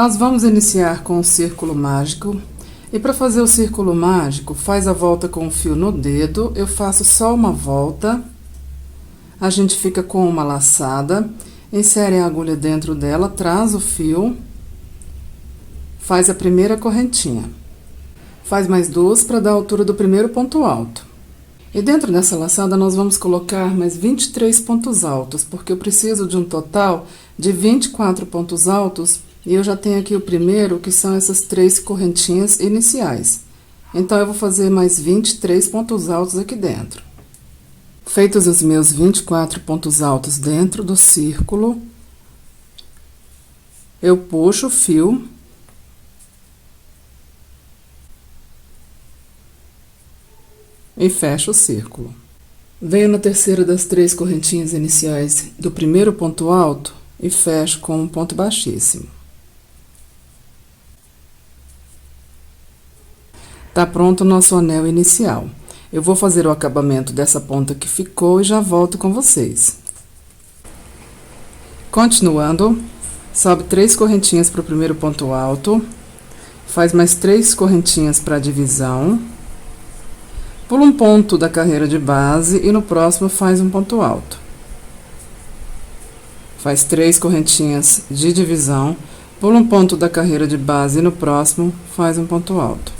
Nós vamos iniciar com o círculo mágico. E para fazer o círculo mágico, faz a volta com o fio no dedo. Eu faço só uma volta. A gente fica com uma laçada. Insere a agulha dentro dela, traz o fio. Faz a primeira correntinha. Faz mais duas para dar a altura do primeiro ponto alto. E dentro dessa laçada, nós vamos colocar mais 23 pontos altos, porque eu preciso de um total de 24 pontos altos. E eu já tenho aqui o primeiro, que são essas 3 correntinhas iniciais. Então, eu vou fazer mais 23 pontos altos aqui dentro. Feitos os meus 24 pontos altos dentro do círculo, eu puxo o fio. E fecho o círculo. Venho na terceira das 3 correntinhas iniciais do primeiro ponto alto e fecho com um ponto baixíssimo. Tá pronto o nosso anel inicial. Eu vou fazer o acabamento dessa ponta que ficou e já volto com vocês. Continuando, sobe 3 correntinhas para o primeiro ponto alto, faz mais 3 correntinhas para a divisão, pula um ponto da carreira de base e no próximo faz um ponto alto. Faz 3 correntinhas de divisão, pula um ponto da carreira de base e no próximo faz um ponto alto.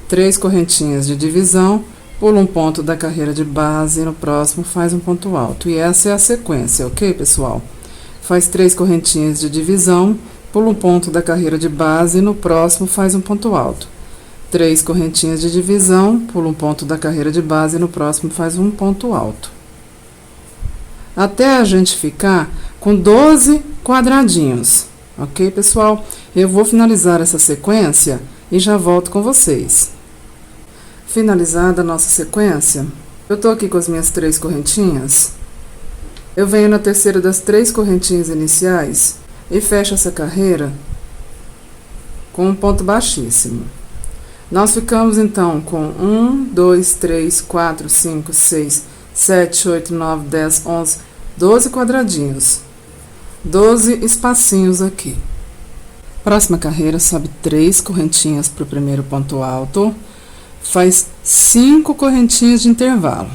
3 correntinhas de divisão, pula um ponto da carreira de base e no próximo faz um ponto alto. E essa é a sequência, ok, pessoal? Faz 3 correntinhas de divisão, pula um ponto da carreira de base e no próximo faz um ponto alto. 3 correntinhas de divisão, pula um ponto da carreira de base e no próximo faz um ponto alto. Até a gente ficar com 12 quadradinhos, ok, pessoal? Eu vou finalizar essa sequência e já volto com vocês. Finalizada a nossa sequência, eu tô aqui com as minhas 3 correntinhas. Eu venho na terceira das 3 correntinhas iniciais e fecho essa carreira com um ponto baixíssimo. Nós ficamos, então, com 1, 2, 3, 4, 5, 6, 7, 8, 9, 10, 11, 12 quadradinhos. 12 espacinhos aqui. Próxima carreira, sobe 3 correntinhas para o primeiro ponto alto. Faz 5 correntinhas de intervalo.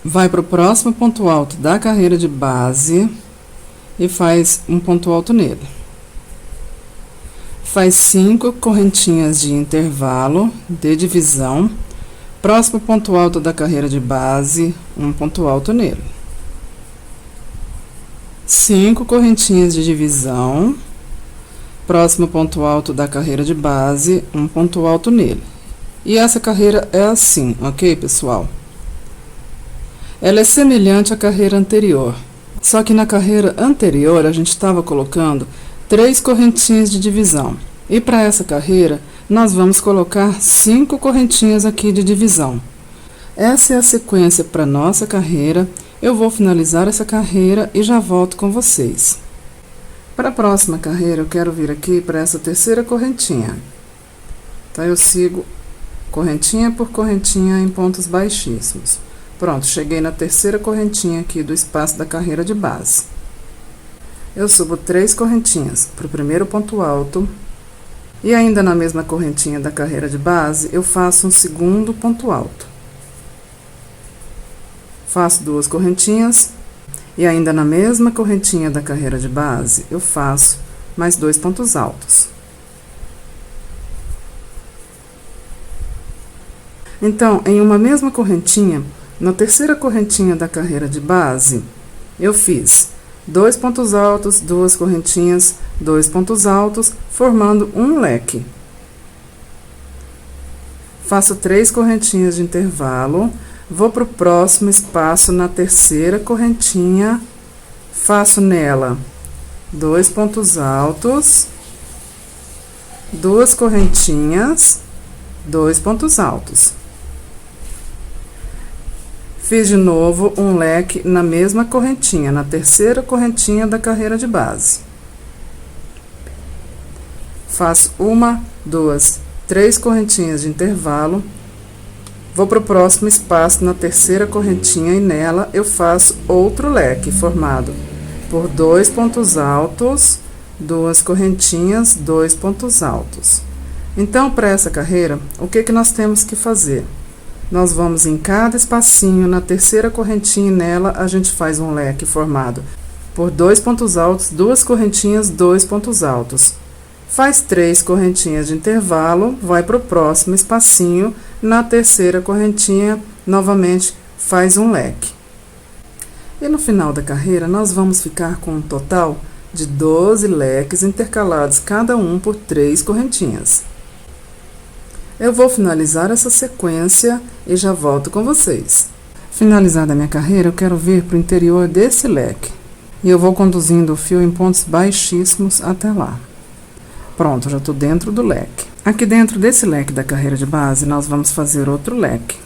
Vai para o próximo ponto alto da carreira de base e faz um ponto alto nele. Faz 5 correntinhas de intervalo, de divisão. Próximo ponto alto da carreira de base, um ponto alto nele. 5 correntinhas de divisão. Próximo ponto alto da carreira de base, um ponto alto nele. E essa carreira é assim, ok, pessoal? Ela é semelhante à carreira anterior. Só que na carreira anterior, a gente estava colocando 3 correntinhas de divisão. E para essa carreira, nós vamos colocar 5 correntinhas aqui de divisão. Essa é a sequência para nossa carreira. Eu vou finalizar essa carreira e já volto com vocês. Para a próxima carreira, eu quero vir aqui para essa terceira correntinha. Então, eu sigo correntinha por correntinha em pontos baixíssimos. Pronto, cheguei na terceira correntinha aqui do espaço da carreira de base. Eu subo 3 correntinhas para o primeiro ponto alto. E ainda na mesma correntinha da carreira de base, eu faço um segundo ponto alto. Faço 2 correntinhas. E ainda na mesma correntinha da carreira de base, eu faço mais 2 pontos altos. Então, em uma mesma correntinha, na terceira correntinha da carreira de base, eu fiz 2 pontos altos, 2 correntinhas, 2 pontos altos, formando um leque. Faço 3 correntinhas de intervalo, vou para o próximo espaço na terceira correntinha, faço nela 2 pontos altos, 2 correntinhas, 2 pontos altos. Fiz de novo um leque na mesma correntinha, na terceira correntinha da carreira de base. Faço 1, 2, 3 correntinhas de intervalo. Vou para o próximo espaço na terceira correntinha e nela eu faço outro leque formado por 2 pontos altos, duas correntinhas, 2 pontos altos. Então, para essa carreira, o que nós temos que fazer? Nós vamos em cada espacinho, na terceira correntinha, nela a gente faz um leque formado por 2 pontos altos, 2 correntinhas, 2 pontos altos. Faz 3 correntinhas de intervalo, vai para o próximo espacinho, na terceira correntinha, novamente faz um leque. E no final da carreira, nós vamos ficar com um total de 12 leques intercalados, cada um por 3 correntinhas. Eu vou finalizar essa sequência e já volto com vocês. Finalizada a minha carreira, eu quero vir para o interior desse leque. E eu vou conduzindo o fio em pontos baixíssimos até lá. Pronto, já estou dentro do leque. Aqui dentro desse leque da carreira de base, nós vamos fazer outro leque.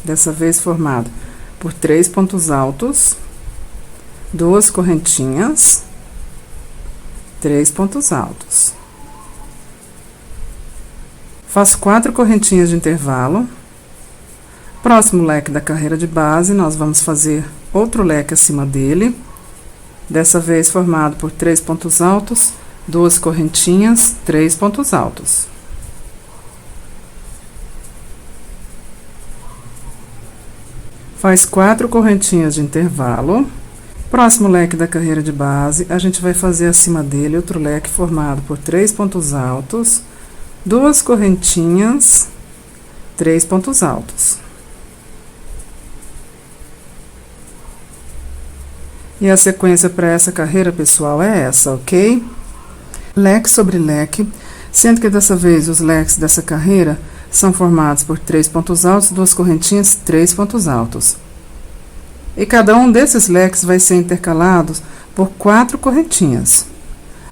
Dessa vez formado por 3 pontos altos, 2 correntinhas, 3 pontos altos. Faço 4 correntinhas de intervalo. Próximo leque da carreira de base, nós vamos fazer outro leque acima dele. Dessa vez formado por 3 pontos altos, 2 correntinhas, 3 pontos altos. Faz 4 correntinhas de intervalo. Próximo leque da carreira de base, a gente vai fazer acima dele outro leque formado por 3 pontos altos, 2 correntinhas, 3 pontos altos. E a sequência para essa carreira, pessoal, é essa, ok? Leque sobre leque, sendo que dessa vez os leques dessa carreira são formados por 3 pontos altos, 2 correntinhas, 3 pontos altos. E cada um desses leques vai ser intercalado por 4 correntinhas.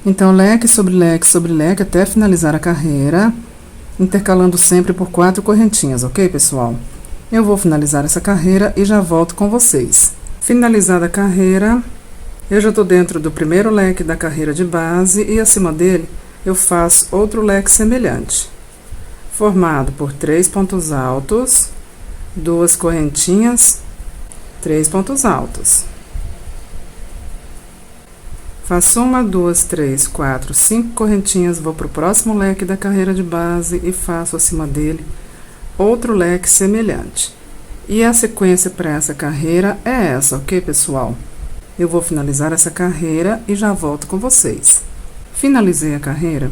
Então, leque sobre leque, até finalizar a carreira, intercalando sempre por 4 correntinhas, ok, pessoal? Eu vou finalizar essa carreira e já volto com vocês. Finalizada a carreira, eu já estou dentro do primeiro leque da carreira de base e acima dele eu faço outro leque semelhante, formado por 3 pontos altos, 2 correntinhas, 3 pontos altos. Faço 1, 2, 3, 4, 5 correntinhas, vou para o próximo leque da carreira de base e faço acima dele outro leque semelhante. E a sequência para essa carreira é essa, ok, pessoal? Eu vou finalizar essa carreira e já volto com vocês. Finalizei a carreira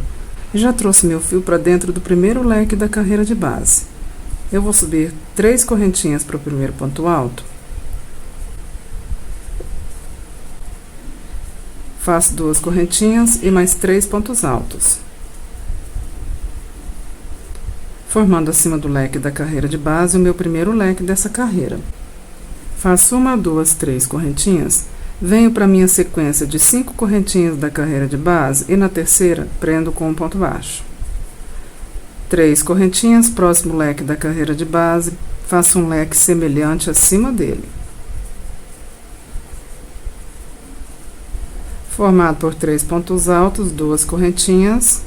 e já trouxe meu fio para dentro do primeiro leque da carreira de base. Eu vou subir 3 correntinhas para o primeiro ponto alto. Faço 2 correntinhas e mais 3 pontos altos, formando acima do leque da carreira de base o meu primeiro leque dessa carreira. Faço 1, 2, 3 correntinhas, venho para minha sequência de 5 correntinhas da carreira de base e na terceira prendo com um ponto baixo. 3 correntinhas, próximo leque da carreira de base, faço um leque semelhante acima dele, formado por 3 pontos altos, 2 correntinhas,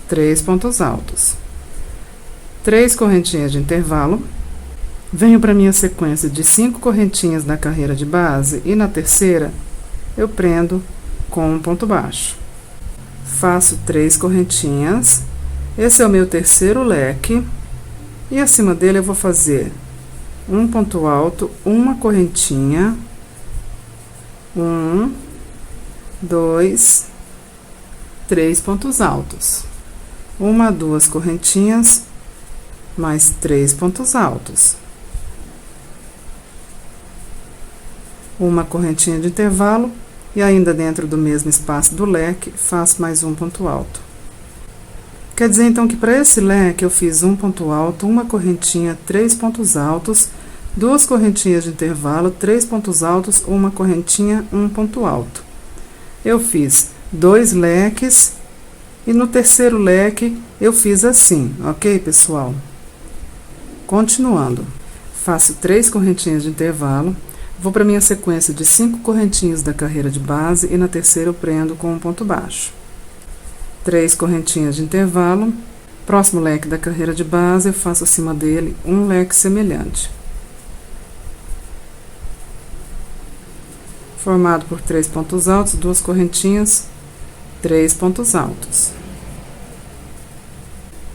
3 pontos altos, 3 correntinhas de intervalo, venho para minha sequência de 5 correntinhas da carreira de base e na terceira eu prendo com um ponto baixo. Faço 3 correntinhas, esse é o meu terceiro leque, e acima dele eu vou fazer um ponto alto, uma correntinha, 1, 2, 3 pontos altos, 1, 2 correntinhas, mais 3 pontos altos, uma correntinha de intervalo e ainda dentro do mesmo espaço do leque faço mais um ponto alto. Quer dizer então que para esse leque eu fiz um ponto alto, uma correntinha, 3 pontos altos, 2 correntinhas de intervalo, 3 pontos altos, uma correntinha, um ponto alto. Eu fiz 2 leques e no terceiro leque eu fiz assim, ok, pessoal? Continuando, faço 3 correntinhas de intervalo, vou para minha sequência de 5 correntinhas da carreira de base e na terceira eu prendo com um ponto baixo. 3 correntinhas de intervalo, próximo leque da carreira de base eu faço acima dele um leque semelhante. formado por 3 pontos altos, 2 correntinhas, 3 pontos altos.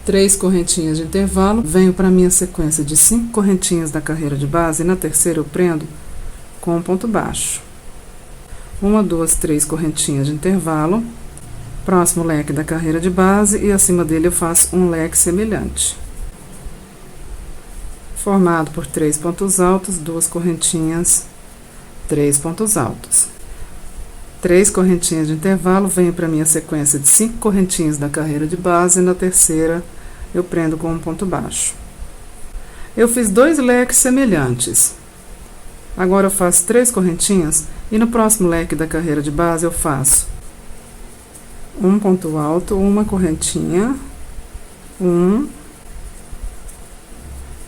3 correntinhas de intervalo, venho para a minha sequência de 5 correntinhas da carreira de base, e na terceira eu prendo com um ponto baixo. 1, 2, 3 correntinhas de intervalo, próximo leque da carreira de base, e acima dele eu faço um leque semelhante. Formado por 3 pontos altos, 2 correntinhas, 3 pontos altos. 3 correntinhas de intervalo, venho para a minha sequência de 5 correntinhas da carreira de base, e na terceira eu prendo com um ponto baixo. Eu fiz 2 leques semelhantes. Agora eu faço 3 correntinhas, e no próximo leque da carreira de base eu faço um ponto alto, uma correntinha, 1,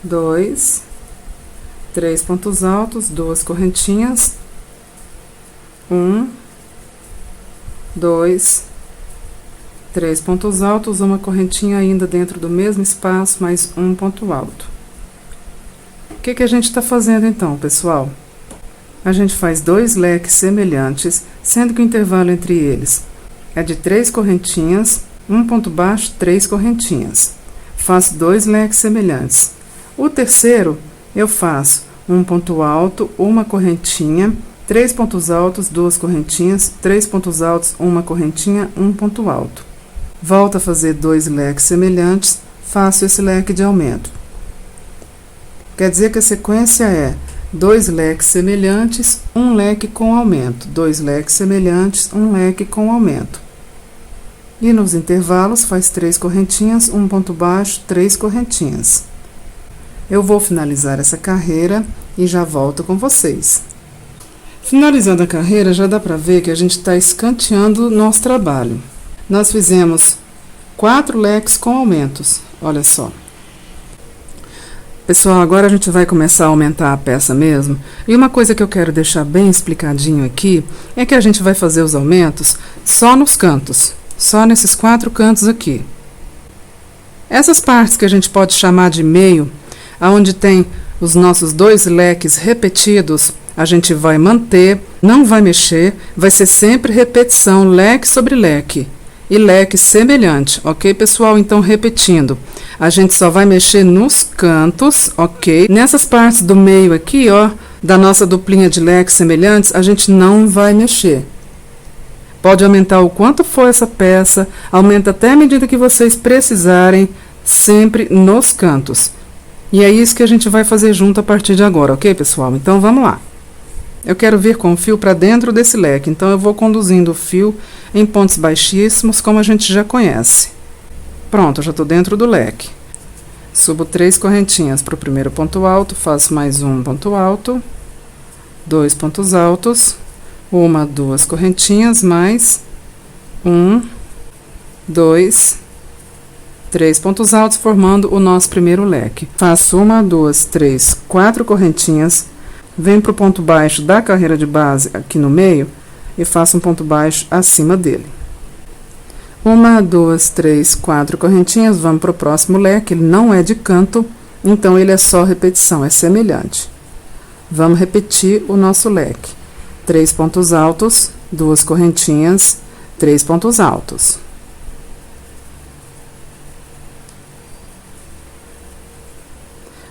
2, 3 pontos altos, 2 correntinhas, 1, 2, 3 pontos altos, uma correntinha ainda dentro do mesmo espaço, mais um ponto alto. O que a gente está fazendo então, pessoal? A gente faz 2 leques semelhantes, sendo que o intervalo entre eles é de 3 correntinhas, um ponto baixo, 3 correntinhas. Faço 2 leques semelhantes. O terceiro, eu faço um ponto alto, uma correntinha, 3 pontos altos, 2 correntinhas, 3 pontos altos, uma correntinha, um ponto alto. Volto a fazer 2 leques semelhantes, faço esse leque de aumento. Quer dizer que a sequência é 2 leques semelhantes, um leque com aumento, 2 leques semelhantes, um leque com aumento. E nos intervalos faz 3 correntinhas, um ponto baixo, 3 correntinhas. Eu vou finalizar essa carreira e já volto com vocês. Finalizando a carreira, já dá para ver que a gente está escanteando o nosso trabalho. Nós fizemos 4 leques com aumentos, olha só. Pessoal, agora a gente vai começar a aumentar a peça mesmo. E uma coisa que eu quero deixar bem explicadinho aqui é que a gente vai fazer os aumentos só nos cantos, só nesses 4 cantos aqui. Essas partes que a gente pode chamar de meio, aonde tem os nossos 2 leques repetidos, a gente vai manter, não vai mexer, vai ser sempre repetição, leque sobre leque. E leque semelhante, ok, pessoal? Então, repetindo, a gente só vai mexer nos cantos, ok? Nessas partes do meio aqui, ó, da nossa duplinha de leques semelhantes, a gente não vai mexer. Pode aumentar o quanto for essa peça, aumenta até a medida que vocês precisarem, sempre nos cantos. E é isso que a gente vai fazer junto a partir de agora, ok, pessoal? Então, vamos lá. Eu quero vir com o fio para dentro desse leque, então eu vou conduzindo o fio em pontos baixíssimos, como a gente já conhece. Pronto, já estou dentro do leque. Subo 3 correntinhas para o primeiro ponto alto, faço mais um ponto alto, 2 pontos altos, 1, 2 correntinhas, mais 1, 2, 3 pontos altos, formando o nosso primeiro leque. Faço 1, 2, 3, 4 correntinhas, venho para o ponto baixo da carreira de base aqui no meio e faço um ponto baixo acima dele. 1, 2, 3, 4 correntinhas, vamos para o próximo leque, ele não é de canto, então ele é só repetição, é semelhante. Vamos repetir o nosso leque. 3 pontos altos, 2 correntinhas, 3 pontos altos.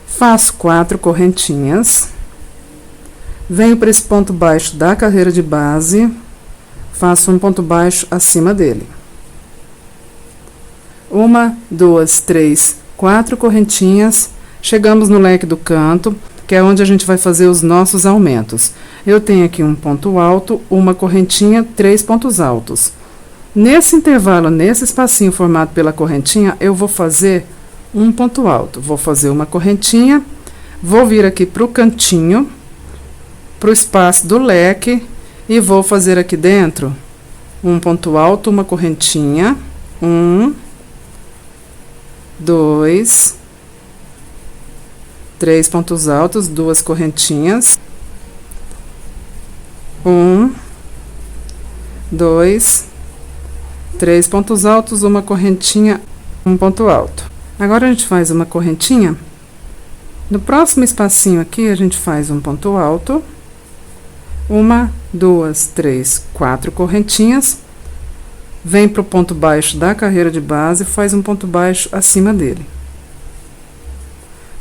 Faço 4 correntinhas. Venho para esse ponto baixo da carreira de base, faço um ponto baixo acima dele. 1, 2, 3, 4 correntinhas, chegamos no leque do canto, que é onde a gente vai fazer os nossos aumentos. Eu tenho aqui um ponto alto, uma correntinha, 3 pontos altos. Nesse intervalo, nesse espacinho formado pela correntinha, eu vou fazer um ponto alto. Vou fazer uma correntinha, vou vir aqui para o cantinho, para o espaço do leque, e vou fazer aqui dentro um ponto alto, uma correntinha, 1, 2, 3 pontos altos, 2 correntinhas, 1, 2, 3 pontos altos, uma correntinha, um ponto alto. Agora a gente faz uma correntinha. No próximo espacinho aqui a gente faz um ponto alto, 1, 2, 3, 4 correntinhas, vem para o ponto baixo da carreira de base e faz um ponto baixo acima dele.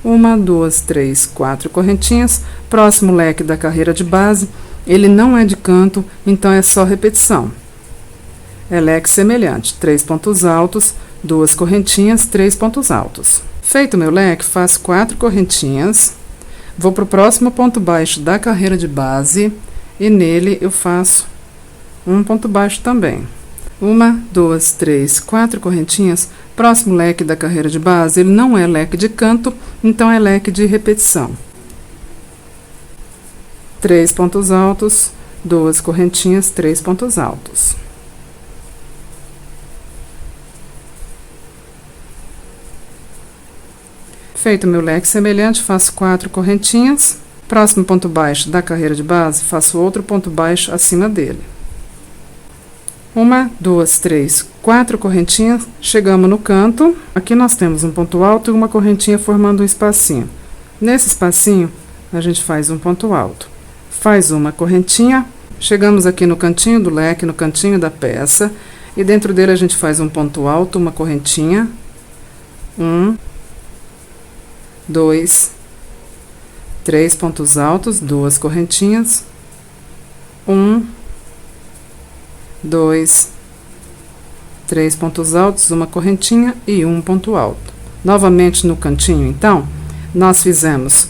1, 2, 3, 4 correntinhas, próximo leque da carreira de base, ele não é de canto, então é só repetição. É leque semelhante, 3 pontos altos, 2 correntinhas, 3 pontos altos. Feito meu leque, faço 4 correntinhas, vou para o próximo ponto baixo da carreira de base e nele eu faço um ponto baixo também. 1, 2, 3, 4 correntinhas, próximo leque da carreira de base, ele não é leque de canto, então é leque de repetição. 3 pontos altos, 2 correntinhas, 3 pontos altos. Feito meu leque semelhante, faço 4 correntinhas, próximo ponto baixo da carreira de base, faço outro ponto baixo acima dele. 1, 2, 3, 4 correntinhas, chegamos no canto, aqui nós temos um ponto alto e uma correntinha formando um espacinho. Nesse espacinho, a gente faz um ponto alto. Faz uma correntinha, chegamos aqui no cantinho do leque, no cantinho da peça, e dentro dele a gente faz um ponto alto, uma correntinha, 1, 2, 3 pontos altos, 2 correntinhas, 1, 2, 3 pontos altos, uma correntinha e um ponto alto. Novamente no cantinho, então, nós fizemos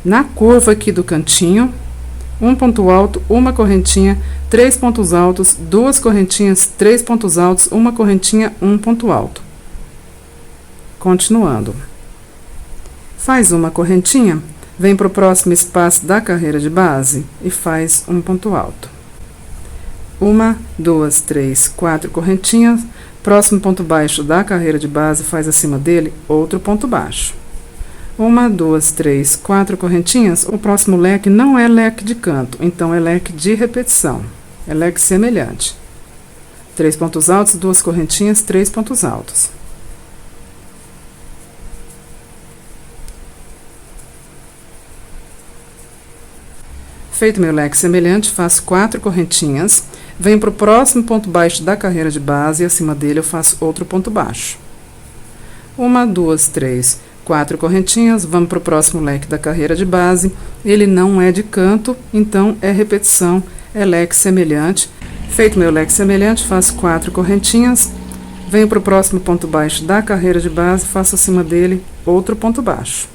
na curva aqui do cantinho, um ponto alto, uma correntinha, 3 pontos altos, 2 correntinhas, 3 pontos altos, uma correntinha, um ponto alto. Continuando. Faz uma correntinha, vem para o próximo espaço da carreira de base e faz um ponto alto. 1, 2, 3, 4 correntinhas, próximo ponto baixo da carreira de base, faz acima dele outro ponto baixo. 1, 2, 3, 4 correntinhas, o próximo leque não é leque de canto, então é leque de repetição, é leque semelhante. 3 pontos altos, 2 correntinhas, 3 pontos altos. Feito meu leque semelhante, faço 4 correntinhas, venho para o próximo ponto baixo da carreira de base e acima dele eu faço outro ponto baixo. 1, 2, 3, 4 correntinhas, vamos para o próximo leque da carreira de base, ele não é de canto, então é repetição, é leque semelhante. Feito meu leque semelhante, faço 4 correntinhas, venho para o próximo ponto baixo da carreira de base, faço acima dele outro ponto baixo.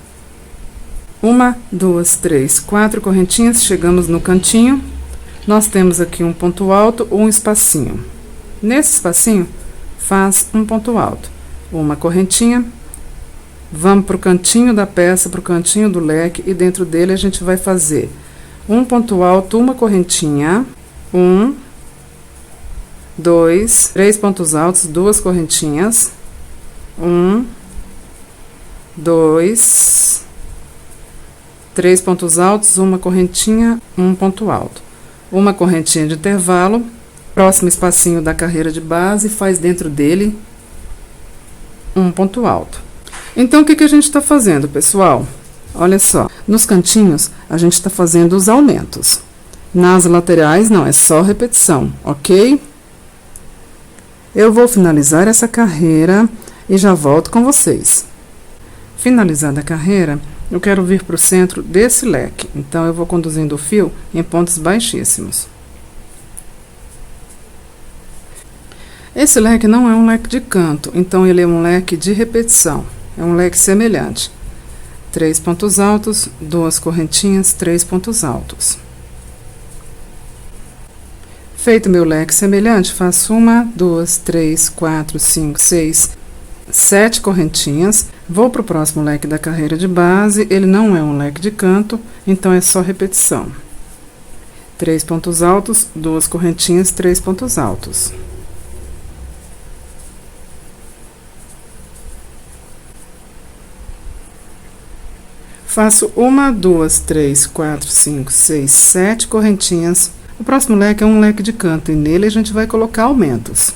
1, 2, 3, 4 correntinhas, chegamos no cantinho, nós temos aqui um ponto alto ou um espacinho. Nesse espacinho, faz um ponto alto, uma correntinha, vamos para o cantinho da peça, para o cantinho do leque, e dentro dele a gente vai fazer um ponto alto, uma correntinha, 1, 2, 3 pontos altos, 2 correntinhas, 1, 2, 3 pontos altos, uma correntinha, um ponto alto. Uma correntinha de intervalo, próximo espacinho da carreira de base, faz dentro dele um ponto alto. Então, o que a gente está fazendo, pessoal? Olha só, nos cantinhos, a gente está fazendo os aumentos. Nas laterais, não, é só repetição, ok? Eu vou finalizar essa carreira e já volto com vocês. Finalizada a carreira, eu quero vir para o centro desse leque, então eu vou conduzindo o fio em pontos baixíssimos. Esse leque não é um leque de canto, então ele é um leque de repetição, é um leque semelhante. 3 pontos altos, 2 correntinhas, 3 pontos altos. Feito meu leque semelhante, faço 1, 2, 3, 4, 5, 6, 7 correntinhas, vou para o próximo leque da carreira de base, ele não é um leque de canto, então é só repetição. 3 pontos altos, 2 correntinhas, 3 pontos altos. Faço 1, 2, 3, 4, 5, 6, 7 correntinhas. O próximo leque é um leque de canto e nele a gente vai colocar aumentos.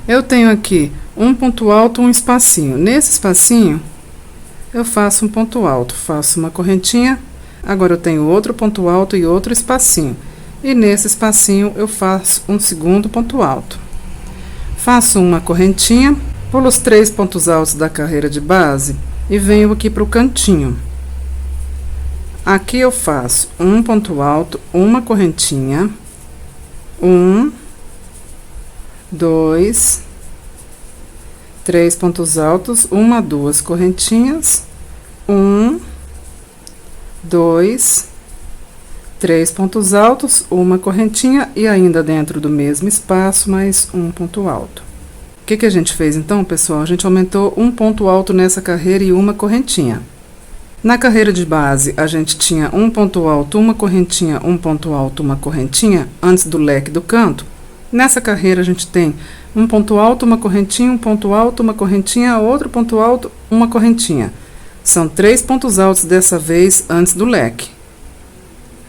Eu tenho aqui um ponto alto, um espacinho. Nesse espacinho, eu faço um ponto alto, faço uma correntinha. Agora eu tenho outro ponto alto e outro espacinho. E nesse espacinho eu faço um segundo ponto alto. Faço uma correntinha, pulo os 3 pontos altos da carreira de base e venho aqui para o cantinho. Aqui eu faço um ponto alto, uma correntinha, 1, 2, 3 pontos altos, 1, 2 correntinhas, 1, 2, 3 pontos altos, uma correntinha e ainda dentro do mesmo espaço, mais um ponto alto. O que a gente fez então, pessoal? A gente aumentou um ponto alto nessa carreira e uma correntinha. Na carreira de base, a gente tinha um ponto alto, uma correntinha, um ponto alto, uma correntinha, antes do leque do canto. Nessa carreira, a gente tem um ponto alto, uma correntinha, um ponto alto, uma correntinha, outro ponto alto, uma correntinha. São 3 pontos altos dessa vez antes do leque.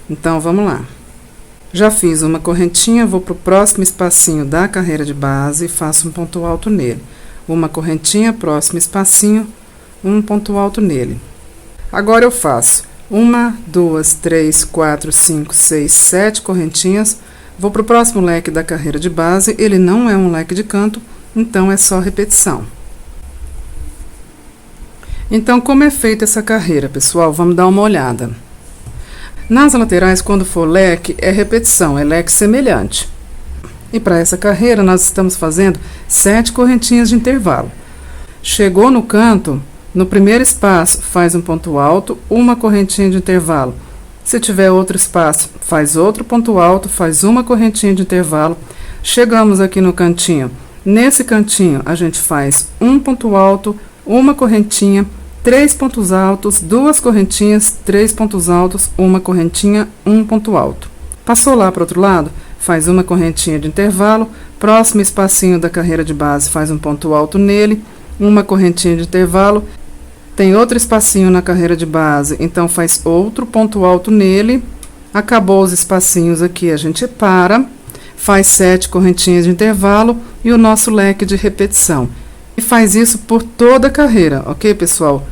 Então, vamos lá. Já fiz uma correntinha, vou para o próximo espacinho da carreira de base e faço um ponto alto nele. Uma correntinha, próximo espacinho, um ponto alto nele. Agora eu faço 1, 2, 3, 4, 5, 6, 7 correntinhas. Vou para o próximo leque da carreira de base, ele não é um leque de canto, então é só repetição. Então, como é feita essa carreira, pessoal? Vamos dar uma olhada. Nas laterais, quando for leque, é repetição, é leque semelhante. E para essa carreira, nós estamos fazendo 7 correntinhas de intervalo. Chegou no canto, no primeiro espaço, faz um ponto alto, uma correntinha de intervalo. Se tiver outro espaço, faz outro ponto alto, faz uma correntinha de intervalo. Chegamos aqui no cantinho. Nesse cantinho, a gente faz um ponto alto, uma correntinha, 3 pontos altos, 2 correntinhas, 3 pontos altos, uma correntinha, um ponto alto. Passou lá para o outro lado, faz uma correntinha de intervalo, próximo espacinho da carreira de base, faz um ponto alto nele, uma correntinha de intervalo. Tem outro espacinho na carreira de base, então faz outro ponto alto nele. Acabou os espacinhos aqui, a gente para, faz 7 correntinhas de intervalo e o nosso leque de repetição. E faz isso por toda a carreira, ok, pessoal?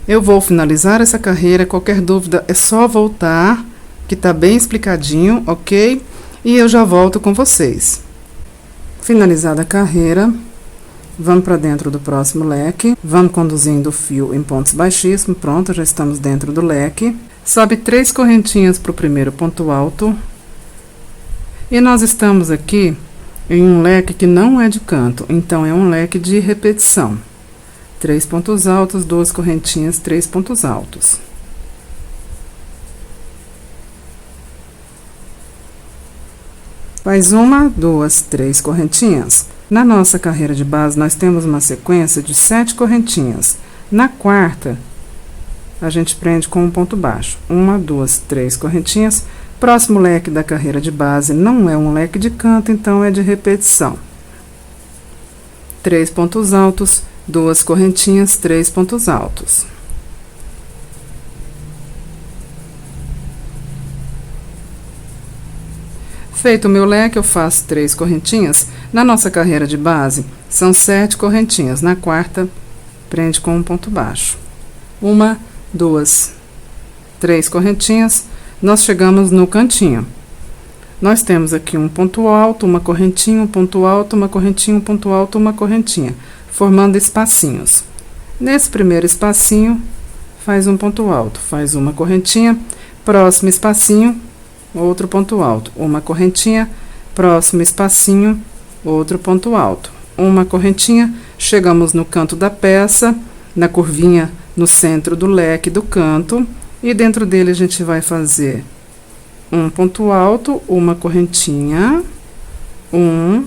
Eu vou finalizar essa carreira, qualquer dúvida é só voltar, que tá bem explicadinho, ok? E eu já volto com vocês. Finalizada a carreira, vamos para dentro do próximo leque, vamos conduzindo o fio em pontos baixíssimos, pronto, já estamos dentro do leque. Sobe 3 correntinhas para o primeiro ponto alto. E nós estamos aqui em um leque que não é de canto, então é um leque de repetição. 3 pontos altos, 2 correntinhas, 3 pontos altos. Faz 1, 2, 3 correntinhas. Na nossa carreira de base, nós temos uma sequência de 7 correntinhas. Na quarta, a gente prende com um ponto baixo. 1, 2, 3 correntinhas. Próximo leque da carreira de base não é um leque de canto, então é de repetição. 3 pontos altos, 2 correntinhas, 3 pontos altos. Feito o meu leque, eu faço 3 correntinhas. Na nossa carreira de base, são 7 correntinhas. Na quarta, prende com um ponto baixo. 1, 2, 3 correntinhas. Nós chegamos no cantinho. Nós temos aqui um ponto alto, uma correntinha, um ponto alto, uma correntinha, um ponto alto, uma correntinha, formando espacinhos. Nesse primeiro espacinho, faz um ponto alto, faz uma correntinha, próximo espacinho, outro ponto alto, uma correntinha, próximo espacinho, outro ponto alto, uma correntinha, chegamos no canto da peça, na curvinha no centro do leque do canto, e dentro dele a gente vai fazer um ponto alto, uma correntinha, 1,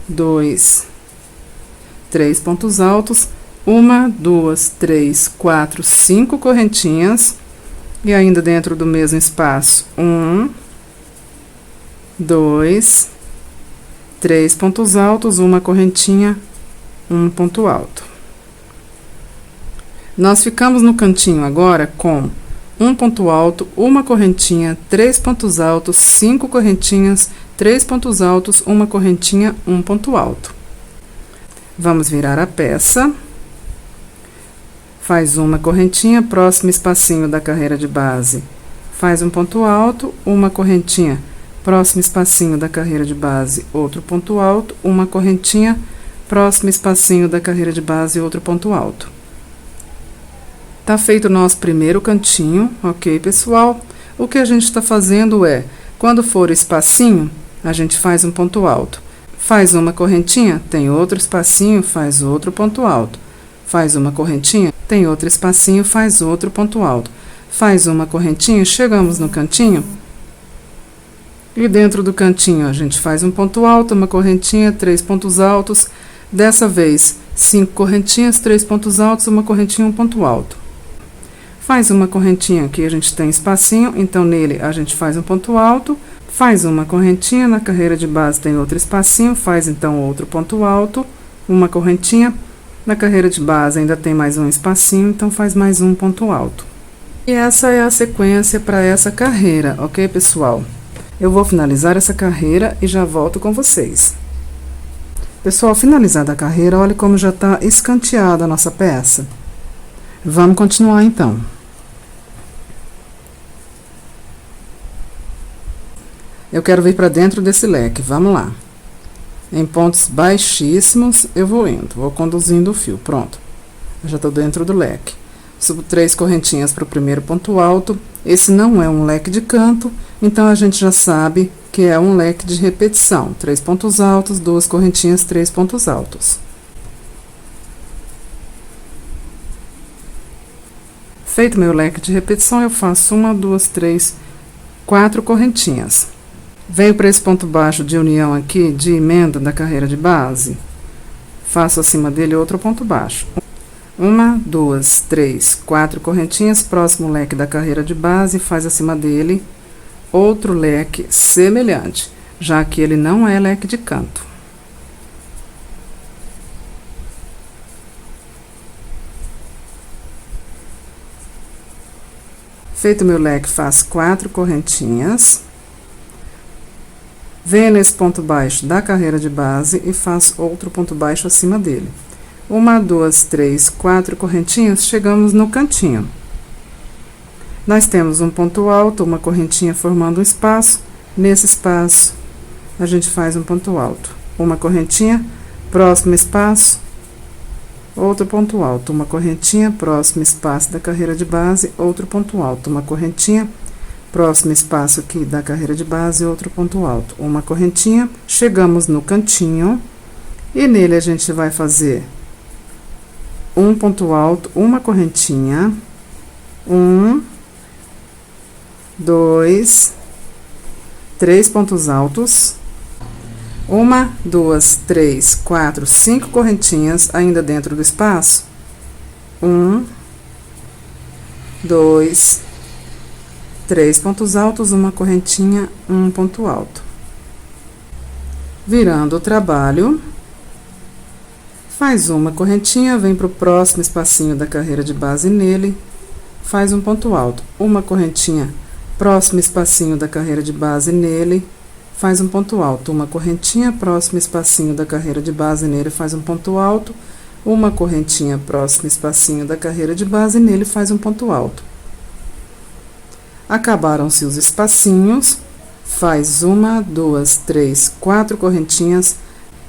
2, 3 pontos altos, 1, 2, 3, 4, 5 correntinhas, e ainda dentro do mesmo espaço, 1, 2, 3 pontos altos, uma correntinha, um ponto alto. Nós ficamos no cantinho agora com um ponto alto, uma correntinha, 3 pontos altos, 5 correntinhas, 3 pontos altos, uma correntinha, um ponto alto. Vamos virar a peça. Faz uma correntinha, próximo espacinho da carreira de base, faz um ponto alto, uma correntinha, próximo espacinho da carreira de base, outro ponto alto, uma correntinha, próximo espacinho da carreira de base, outro ponto alto. Tá feito o nosso primeiro cantinho, ok, pessoal? O que a gente está fazendo é, quando for o espacinho, a gente faz um ponto alto. Faz uma correntinha, tem outro espacinho, faz outro ponto alto. Faz uma correntinha, tem outro espacinho, faz outro ponto alto. Faz uma correntinha, chegamos no cantinho. E dentro do cantinho, a gente faz um ponto alto, uma correntinha, 3 pontos altos. Dessa vez, 5 correntinhas, 3 pontos altos, uma correntinha, um ponto alto. Faz uma correntinha aqui, a gente tem espacinho, então nele a gente faz um ponto alto. Faz uma correntinha, na carreira de base tem outro espacinho, faz então outro ponto alto, uma correntinha. Na carreira de base ainda tem mais um espacinho, então faz mais um ponto alto. E essa é a sequência para essa carreira, ok, pessoal? Eu vou finalizar essa carreira e já volto com vocês. Pessoal, finalizada a carreira, olha como já está escanteada a nossa peça. Vamos continuar então. Eu quero vir para dentro desse leque, vamos lá. Em pontos baixíssimos, eu vou indo, vou conduzindo o fio, pronto. Eu já estou dentro do leque. Subo 3 correntinhas para o primeiro ponto alto. Esse não é um leque de canto, então a gente já sabe que é um leque de repetição. 3 pontos altos, 2 correntinhas, 3 pontos altos. Feito meu leque de repetição, eu faço 1, 2, 3, 4 correntinhas. Venho para esse ponto baixo de união aqui, de emenda da carreira de base. Faço acima dele outro ponto baixo. 1, 2, 3, 4 correntinhas, próximo leque da carreira de base, faz acima dele outro leque semelhante, já que ele não é leque de canto. Feito meu leque, faço 4 correntinhas. Venho nesse ponto baixo da carreira de base e faço outro ponto baixo acima dele. 1, 2, 3, 4 correntinhas, chegamos no cantinho. Nós temos um ponto alto, uma correntinha formando um espaço. Nesse espaço, a gente faz um ponto alto. Uma correntinha, próximo espaço, outro ponto alto. Uma correntinha, próximo espaço da carreira de base, outro ponto alto. Uma correntinha, próximo espaço aqui da carreira de base, outro ponto alto. Uma correntinha, chegamos no cantinho. E nele a gente vai fazer um ponto alto, uma correntinha, 1, 2, 3 pontos altos, 1, 2, 3, 4, 5 correntinhas, ainda dentro do espaço, 1, 2, 3 pontos altos, uma correntinha, um ponto alto. Virando o trabalho, faz uma correntinha, vem para o próximo espacinho da carreira de base nele, faz um ponto alto, uma correntinha, próximo espacinho da carreira de base nele, faz um ponto alto, uma correntinha, próximo espacinho da carreira de base nele, faz um ponto alto, uma correntinha, próximo espacinho da carreira de base nele, faz um ponto alto. Acabaram-se os espacinhos, faz 1, 2, 3, 4 correntinhas.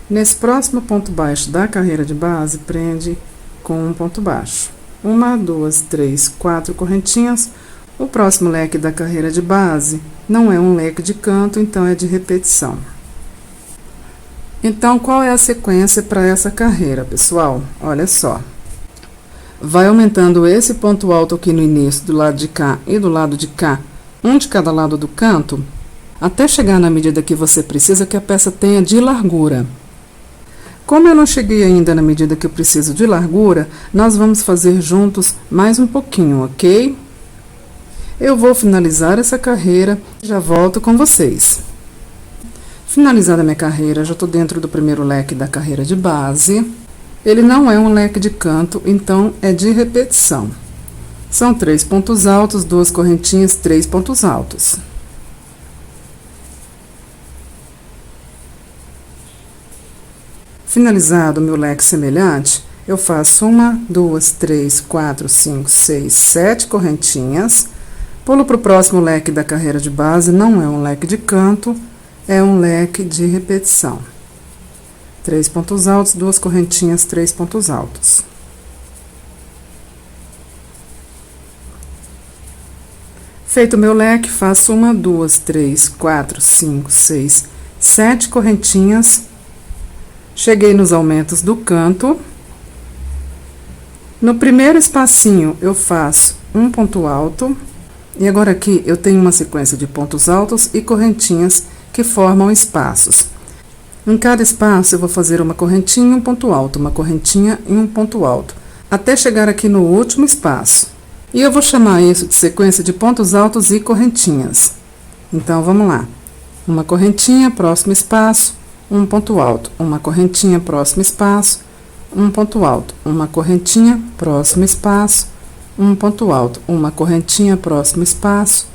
Nesse próximo ponto baixo da carreira de base, prende com um ponto baixo. 1, 2, 3, 4 correntinhas. O próximo leque da carreira de base não é um leque de canto, então é de repetição. Então, qual é a sequência para essa carreira, pessoal? Olha só. Vai aumentando esse ponto alto aqui no início, do lado de cá e do lado de cá, um de cada lado do canto, até chegar na medida que você precisa que a peça tenha de largura. Como eu não cheguei ainda na medida que eu preciso de largura, nós vamos fazer juntos mais um pouquinho, ok? Eu vou finalizar essa carreira e já volto com vocês. Finalizada a minha carreira, já estou dentro do primeiro leque da carreira de base. Ele não é um leque de canto, então é de repetição. São 3 pontos altos, 2 correntinhas, 3 pontos altos. Finalizado o meu leque semelhante, eu faço 1, 2, 3, 4, 5, 6, 7 correntinhas, Pulo para o próximo leque da carreira de base, não é um leque de canto, é um leque de repetição. 3 pontos altos, 2 correntinhas, 3 pontos altos. Feito o meu leque, faço 1, 2, 3, 4, 5, 6, 7 correntinhas. Cheguei nos aumentos do canto. No primeiro espacinho, eu faço um ponto alto. E agora aqui eu tenho uma sequência de pontos altos e correntinhas que formam espaços. Em cada espaço eu vou fazer uma correntinha e um ponto alto, uma correntinha e um ponto alto, até chegar aqui no último espaço. E eu vou chamar isso de sequência de pontos altos e correntinhas. Então, vamos lá. Uma correntinha, próximo espaço, um ponto alto. Uma correntinha, próximo espaço, um ponto alto. Uma correntinha, próximo espaço, um ponto alto, uma correntinha, próximo espaço,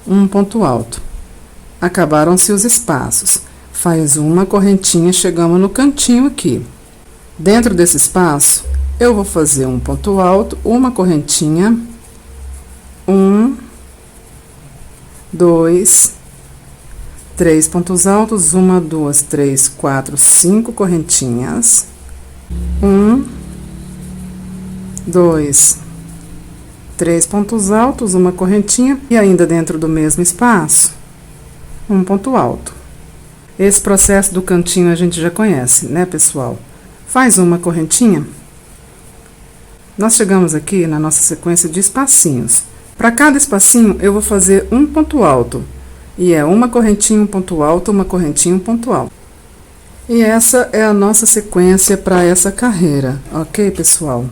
um ponto alto. Acabaram-se os espaços. Faz uma correntinha, chegamos no cantinho aqui. Dentro desse espaço, eu vou fazer um ponto alto, uma correntinha, 1, 2, 3 pontos altos, 1, 2, 3, 4, 5 correntinhas, 1, 2, 3 pontos altos, uma correntinha e ainda dentro do mesmo espaço, um ponto alto. Esse processo do cantinho a gente já conhece, né, pessoal? Faz uma correntinha. Nós chegamos aqui na nossa sequência de espacinhos. Para cada espacinho, eu vou fazer um ponto alto. E é uma correntinha, um ponto alto, uma correntinha, um ponto alto. E essa é a nossa sequência para essa carreira, ok, pessoal?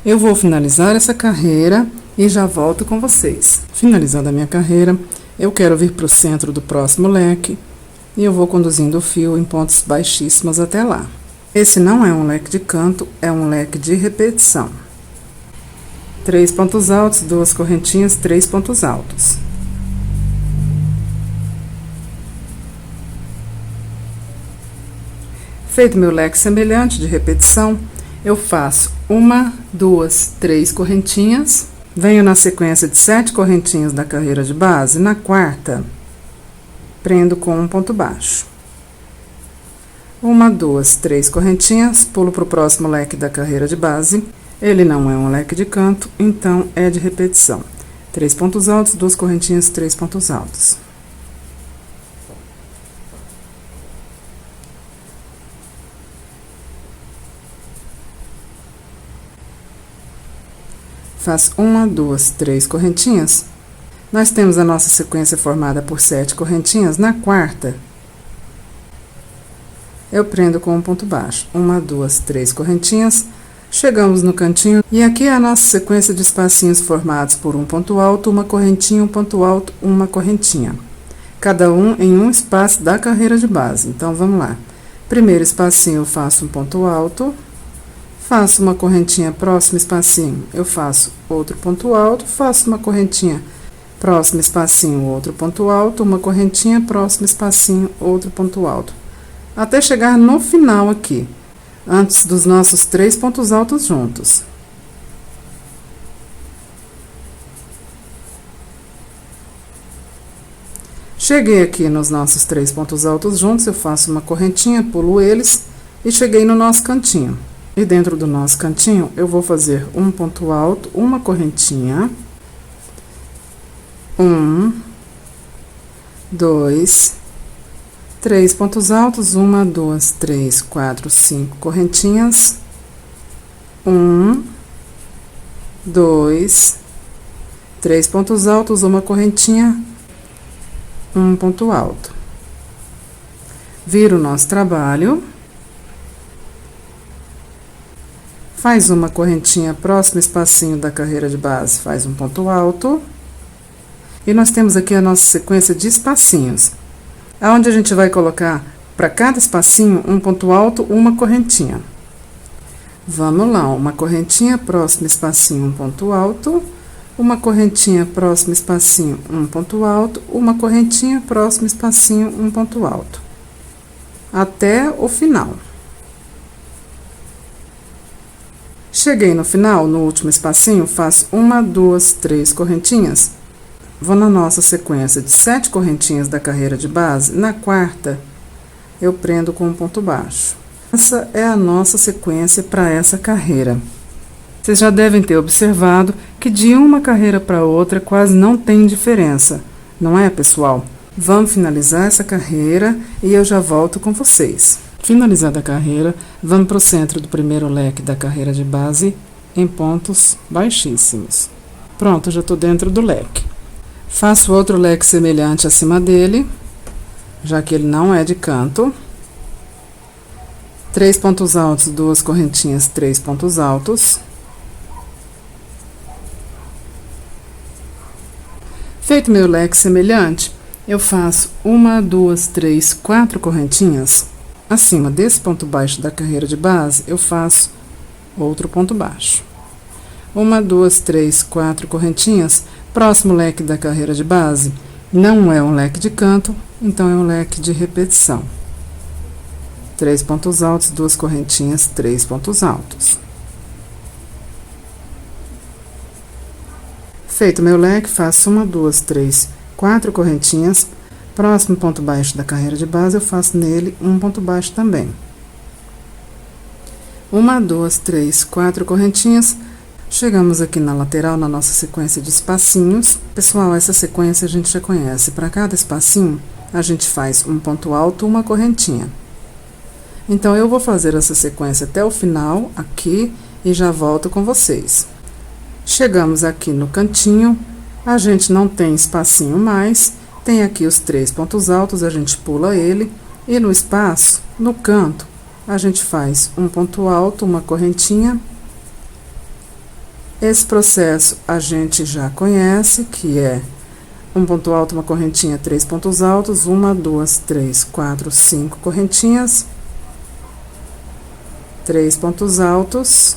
Eu vou finalizar essa carreira e já volto com vocês. Finalizando a minha carreira, eu quero vir para o centro do próximo leque e eu vou conduzindo o fio em pontos baixíssimos até lá. Esse não é um leque de canto, é um leque de repetição. 3 pontos altos, 2 correntinhas, 3 pontos altos. Feito meu leque semelhante de repetição, eu faço 1, 2, 3 correntinhas, venho na sequência de 7 correntinhas da carreira de base, na quarta, prendo com um ponto baixo. 1, 2, 3 correntinhas, pulo para o próximo leque da carreira de base, ele não é um leque de canto, então é de repetição. 3 pontos altos, 2 correntinhas, 3 pontos altos. Faço 1, 2, 3 correntinhas. Nós temos a nossa sequência formada por 7 correntinhas. Na quarta, eu prendo com um ponto baixo. 1, 2, 3 correntinhas. Chegamos no cantinho. E aqui é a nossa sequência de espacinhos formados por um ponto alto, uma correntinha, um ponto alto, uma correntinha. Cada um em um espaço da carreira de base. Então, vamos lá. Primeiro espacinho, eu faço um ponto alto. Faço uma correntinha, próximo espacinho, eu faço outro ponto alto, faço uma correntinha, próximo espacinho, outro ponto alto, uma correntinha, próximo espacinho, outro ponto alto. Até chegar no final aqui, antes dos nossos 3 pontos altos juntos. Cheguei aqui nos nossos 3 pontos altos juntos, eu faço uma correntinha, pulo eles e cheguei no nosso cantinho. E dentro do nosso cantinho, eu vou fazer um ponto alto, uma correntinha. 1, 2, 3 pontos altos, 1, 2, 3, 4, 5 correntinhas. 1, 2, 3 pontos altos, uma correntinha, um ponto alto. Viro o nosso trabalho. Faz uma correntinha, próximo espacinho da carreira de base, faz um ponto alto. E nós temos aqui a nossa sequência de espacinhos, aonde a gente vai colocar para cada espacinho um ponto alto, uma correntinha. Vamos lá, uma correntinha, próximo espacinho, um ponto alto. Uma correntinha, próximo espacinho, um ponto alto. Uma correntinha, próximo espacinho, um ponto alto. Até o final. Cheguei no final, no último espacinho, faço 1, 2, 3 correntinhas. Vou na nossa sequência de 7 correntinhas da carreira de base. Na quarta, eu prendo com um ponto baixo. Essa é a nossa sequência para essa carreira. Vocês já devem ter observado que de uma carreira para outra quase não tem diferença, não é, pessoal? Vamos finalizar essa carreira e eu já volto com vocês. Finalizada a carreira, vamos para o centro do primeiro leque da carreira de base em pontos baixíssimos. Pronto, já estou dentro do leque. Faço outro leque semelhante acima dele, já que ele não é de canto. 3 pontos altos, 2 correntinhas, 3 pontos altos. Feito meu leque semelhante, eu faço 1, 2, 3, 4 correntinhas. Acima desse ponto baixo da carreira de base, eu faço outro ponto baixo. 1, 2, 3, 4 correntinhas. Próximo leque da carreira de base não é um leque de canto, então é um leque de repetição. 3 pontos altos, 2 correntinhas, 3 pontos altos. Feito meu leque, faço 1, 2, 3, 4 correntinhas. Próximo ponto baixo da carreira de base, eu faço nele um ponto baixo também. 1, 2, 3, 4 correntinhas. Chegamos aqui na lateral, na nossa sequência de espacinhos. Pessoal, essa sequência a gente já conhece. Para cada espacinho, a gente faz um ponto alto, uma correntinha. Então, eu vou fazer essa sequência até o final, aqui, e já volto com vocês. Chegamos aqui no cantinho, a gente não tem espacinho mais, tem aqui os 3 pontos altos, a gente pula ele, e no espaço, no canto, a gente faz um ponto alto, uma correntinha. Esse processo a gente já conhece, que é um ponto alto, uma correntinha, 3 pontos altos, 1, 2, 3, 4, 5 correntinhas, 3 pontos altos,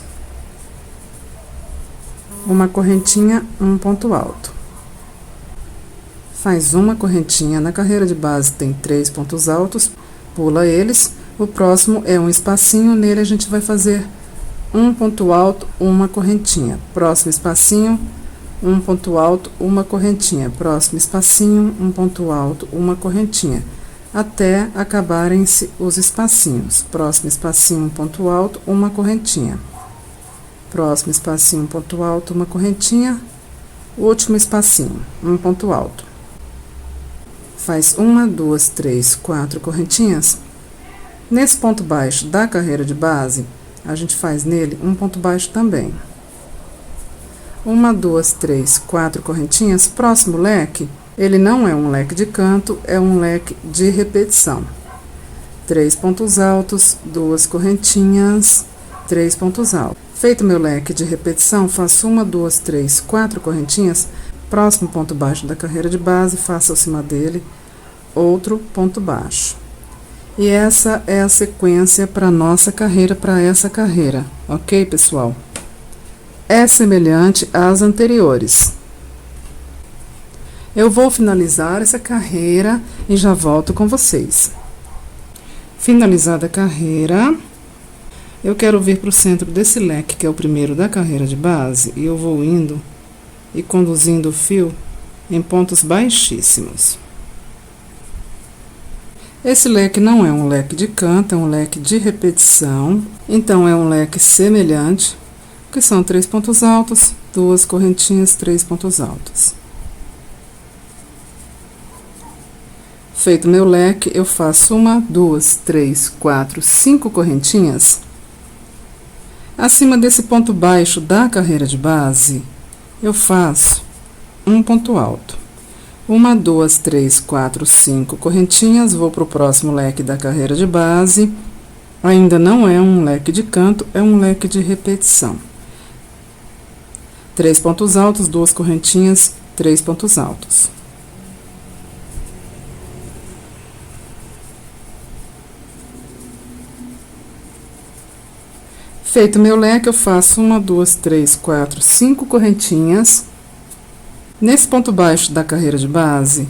uma correntinha, um ponto alto. Faz uma correntinha, na carreira de base tem 3 pontos altos, pula eles. O próximo é um espacinho, nele a gente vai fazer um ponto alto, uma correntinha. Próximo espacinho, um ponto alto, uma correntinha. Próximo espacinho, um ponto alto, uma correntinha. Até acabarem-se os espacinhos. Próximo espacinho, um ponto alto, uma correntinha. Próximo espacinho, um ponto alto, uma correntinha. Último espacinho, um ponto alto. Faz 1, 2, 3, 4 correntinhas. Nesse ponto baixo da carreira de base, a gente faz nele um ponto baixo também. 1, 2, 3, 4 correntinhas. Próximo leque, ele não é um leque de canto, é um leque de repetição. 3 pontos altos, 2 correntinhas, 3 pontos altos. Feito meu leque de repetição, faço 1, 2, 3, 4 correntinhas. Próximo ponto baixo da carreira de base, faço acima dele outro ponto baixo. E essa é a sequência para nossa carreira, para essa carreira, ok, pessoal? É semelhante às anteriores. Eu vou finalizar essa carreira e já volto com vocês. Finalizada a carreira, eu quero vir para o centro desse leque, que é o primeiro da carreira de base, e eu vou indo e conduzindo o fio em pontos baixíssimos. Esse leque não é um leque de canto, é um leque de repetição, então é um leque semelhante, que são 3 pontos altos, 2 correntinhas, 3 pontos altos. Feito meu leque, eu faço 1, 2, 3, 4, 5 correntinhas. Acima desse ponto baixo da carreira de base, eu faço um ponto alto. 1, 2, 3, 4, 5 correntinhas, vou para o próximo leque da carreira de base. Ainda não é um leque de canto, é um leque de repetição. 3 pontos altos, 2 correntinhas, 3 pontos altos. Feito meu leque, eu faço 1, 2, 3, 4, 5 correntinhas. Nesse ponto baixo da carreira de base,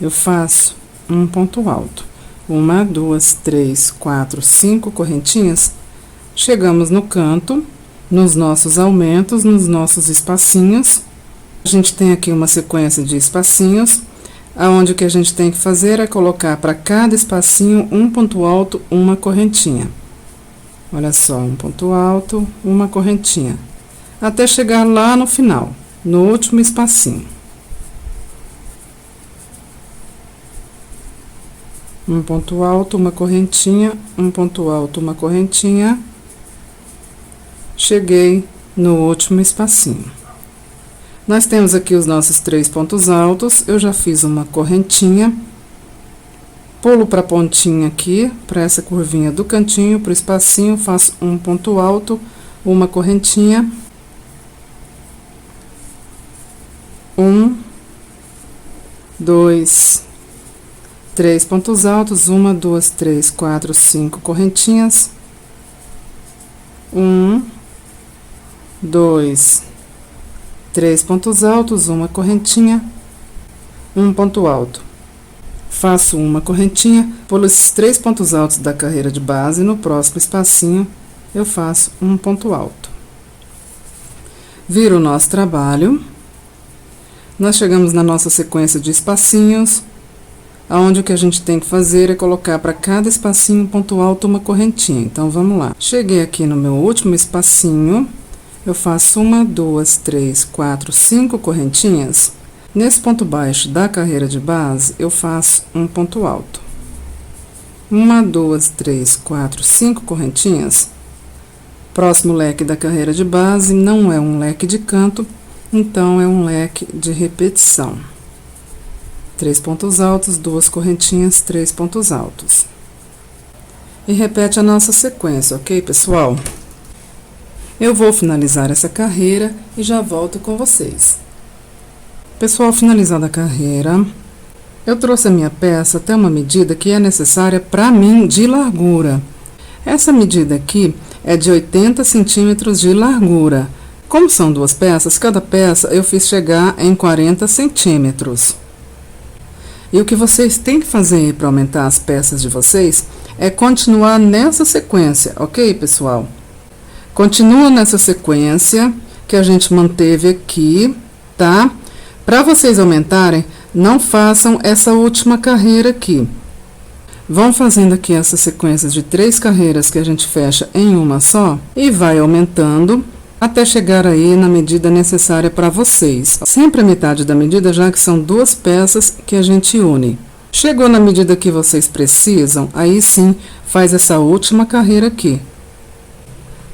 eu faço um ponto alto. 1, 2, 3, 4, 5 correntinhas. Chegamos no canto, nos nossos aumentos, nos nossos espacinhos. A gente tem aqui uma sequência de espacinhos, aonde o que a gente tem que fazer é colocar para cada espacinho um ponto alto, uma correntinha. Olha só, um ponto alto, uma correntinha, até chegar lá no final, no último espacinho. Um ponto alto, uma correntinha, um ponto alto, uma correntinha. Cheguei no último espacinho. Nós temos aqui os nossos 3 pontos altos. Eu já fiz uma correntinha. Pulo para a pontinha aqui, para essa curvinha do cantinho, para o espacinho, faço um ponto alto, uma correntinha. 1, 2, 3 pontos altos, 1, 2, 3, 4, 5 correntinhas. 1, 2, 3 pontos altos, uma correntinha, um ponto alto. Faço uma correntinha, pulo esses 3 pontos altos da carreira de base, no próximo espacinho eu faço um ponto alto. Viro o nosso trabalho. Nós chegamos na nossa sequência de espacinhos, aonde o que a gente tem que fazer é colocar para cada espacinho um ponto alto, uma correntinha. Então, vamos lá. Cheguei aqui no meu último espacinho, eu faço 1, 2, 3, 4, 5 correntinhas. Nesse ponto baixo da carreira de base, eu faço um ponto alto. 1, 2, 3, 4, 5 correntinhas. Próximo leque da carreira de base não é um leque de canto, então é um leque de repetição. 3 pontos altos, 2 correntinhas, 3 pontos altos. E repete a nossa sequência, ok, pessoal? Eu vou finalizar essa carreira e já volto com vocês. Pessoal, finalizada a carreira, eu trouxe a minha peça até uma medida que é necessária para mim de largura. Essa medida aqui é de 80 centímetros de largura. Como são 2 peças, cada peça eu fiz chegar em 40 centímetros. E o que vocês têm que fazer para aumentar as peças de vocês é continuar nessa sequência, ok, pessoal? Continua nessa sequência que a gente manteve aqui, tá? Para vocês aumentarem, não façam essa última carreira aqui. Vão fazendo aqui essa sequência de 3 carreiras que a gente fecha em uma só e vai aumentando até chegar aí na medida necessária para vocês. Sempre a metade da medida, já que são 2 peças que a gente une. Chegou na medida que vocês precisam, aí sim faz essa última carreira aqui.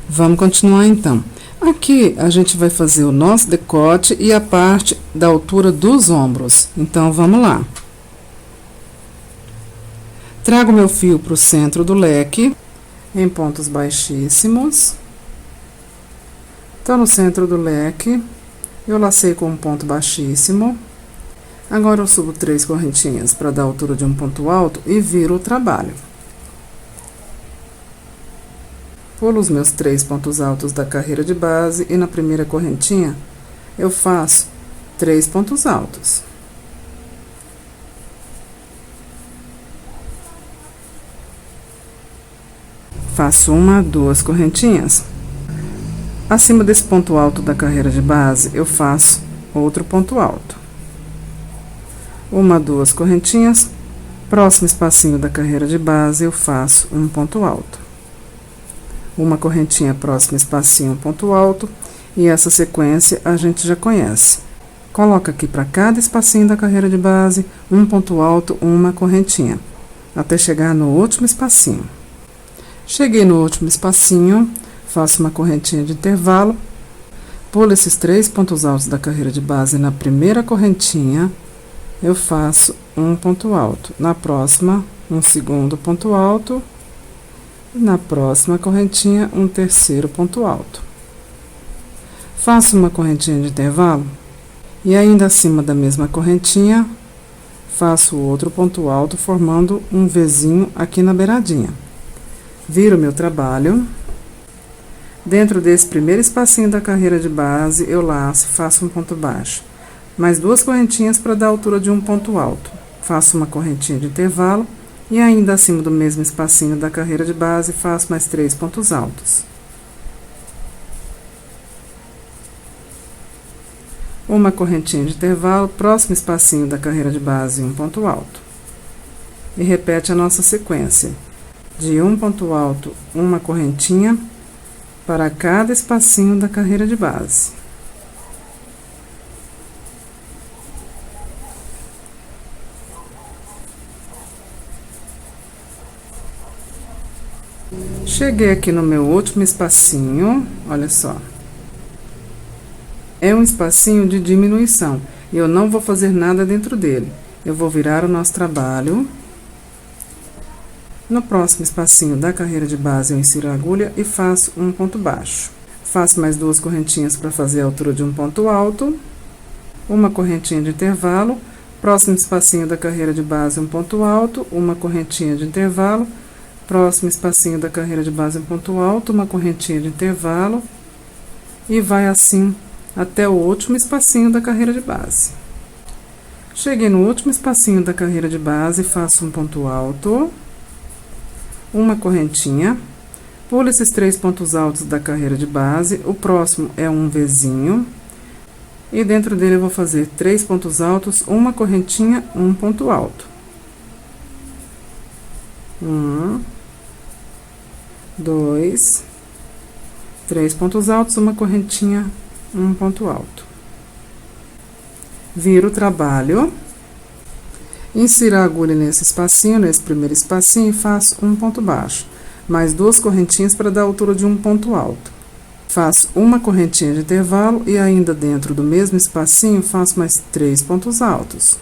Vamos continuar então. Aqui a gente vai fazer o nosso decote e a parte da altura dos ombros. Então, vamos lá. Trago meu fio para o centro do leque, em pontos baixíssimos. Então, no centro do leque, eu lacei com um ponto baixíssimo. Agora, eu subo 3 correntinhas para dar a altura de um ponto alto e viro o trabalho. Pulo os meus 3 pontos altos da carreira de base e na primeira correntinha eu faço 3 pontos altos. Faço 1, 2 correntinhas. Acima desse ponto alto da carreira de base, eu faço outro ponto alto. 1, 2 correntinhas. Próximo espacinho da carreira de base, eu faço um ponto alto. Uma correntinha, próximo espacinho, um ponto alto. E essa sequência a gente já conhece. Coloca aqui para cada espacinho da carreira de base, um ponto alto, uma correntinha, até chegar no último espacinho. Cheguei no último espacinho, faço uma correntinha de intervalo, pulo esses 3 pontos altos da carreira de base na primeira correntinha, eu faço um ponto alto. Na próxima, um segundo ponto alto. E na próxima correntinha, um terceiro ponto alto. Faço uma correntinha de intervalo e ainda acima da mesma correntinha, faço outro ponto alto, formando um Vzinho aqui na beiradinha. Viro meu trabalho. Dentro desse primeiro espacinho da carreira de base, eu laço, faço um ponto baixo. Mais 2 correntinhas para dar a altura de um ponto alto. Faço uma correntinha de intervalo e ainda acima do mesmo espacinho da carreira de base, faço mais 3 pontos altos. uma correntinha de intervalo, próximo espacinho da carreira de base, um ponto alto. E repete a nossa sequência de um ponto alto, uma correntinha para cada espacinho da carreira de base. Cheguei aqui no meu último espacinho, olha só. É um espacinho de diminuição, e eu não vou fazer nada dentro dele. Eu vou virar o nosso trabalho. No próximo espacinho da carreira de base, eu insiro a agulha e faço um ponto baixo. Faço mais 2 correntinhas para fazer a altura de um ponto alto. Uma correntinha de intervalo. Próximo espacinho da carreira de base, um ponto alto. Uma correntinha de intervalo. Próximo espacinho da carreira de base, um ponto alto. Uma correntinha de intervalo. E vai assim até o último espacinho da carreira de base. Cheguei no último espacinho da carreira de base, faço um ponto alto, uma correntinha, pulo esses 3 pontos altos da carreira de base, o próximo é um Vzinho, e dentro dele eu vou fazer 3 pontos altos, uma correntinha, um ponto alto. 1, 2, 3 pontos altos, uma correntinha, um ponto alto. Viro o trabalho, insiro a agulha nesse espacinho, nesse primeiro espacinho, e faço um ponto baixo, mais 2 correntinhas para dar a altura de um ponto alto. Faço uma correntinha de intervalo e ainda dentro do mesmo espacinho faço mais 3 pontos altos.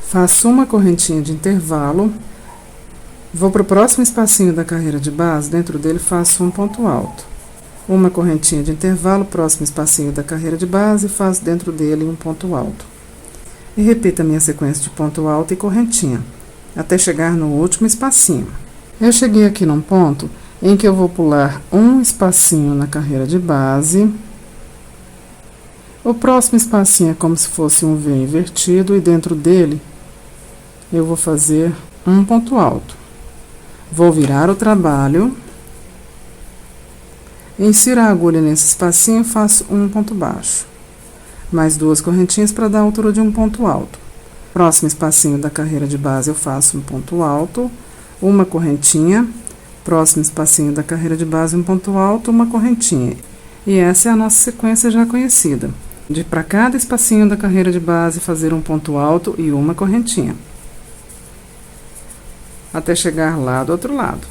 Faço uma correntinha de intervalo. Vou para o próximo espacinho da carreira de base, dentro dele faço um ponto alto. Uma correntinha de intervalo, próximo espacinho da carreira de base, faço dentro dele um ponto alto. E repito a minha sequência de ponto alto e correntinha, até chegar no último espacinho. Eu cheguei aqui num ponto em que eu vou pular um espacinho na carreira de base. O próximo espacinho é como se fosse um V invertido e dentro dele eu vou fazer um ponto alto. Vou virar o trabalho, insiro a agulha nesse espacinho e faço um ponto baixo. Mais 2 correntinhas para dar a altura de um ponto alto. Próximo espacinho da carreira de base eu faço um ponto alto, uma correntinha. Próximo espacinho da carreira de base, um ponto alto, uma correntinha. E essa é a nossa sequência já conhecida. De para cada espacinho da carreira de base fazer um ponto alto e uma correntinha. Até chegar lá do outro lado.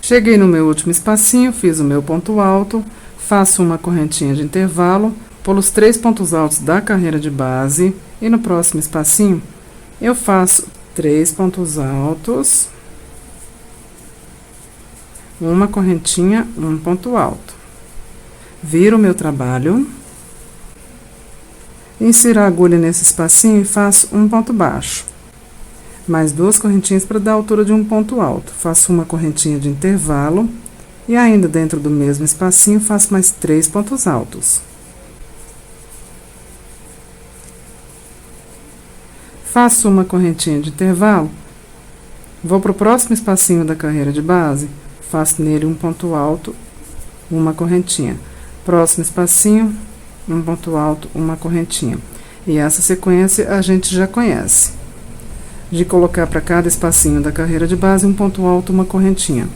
Cheguei no meu último espacinho, fiz o meu ponto alto, faço uma correntinha de intervalo, pulo os 3 pontos altos da carreira de base e no próximo espacinho eu faço 3 pontos altos, uma correntinha, um ponto alto. Viro o meu trabalho, insiro a agulha nesse espacinho e faço um ponto baixo. Mais 2 correntinhas para dar a altura de um ponto alto. Faço uma correntinha de intervalo e ainda dentro do mesmo espacinho faço mais 3 pontos altos. Faço uma correntinha de intervalo, vou para o próximo espacinho da carreira de base, faço nele um ponto alto, uma correntinha. Próximo espacinho, um ponto alto, uma correntinha. E essa sequência a gente já conhece. De colocar para cada espacinho da carreira de base um ponto alto, uma correntinha,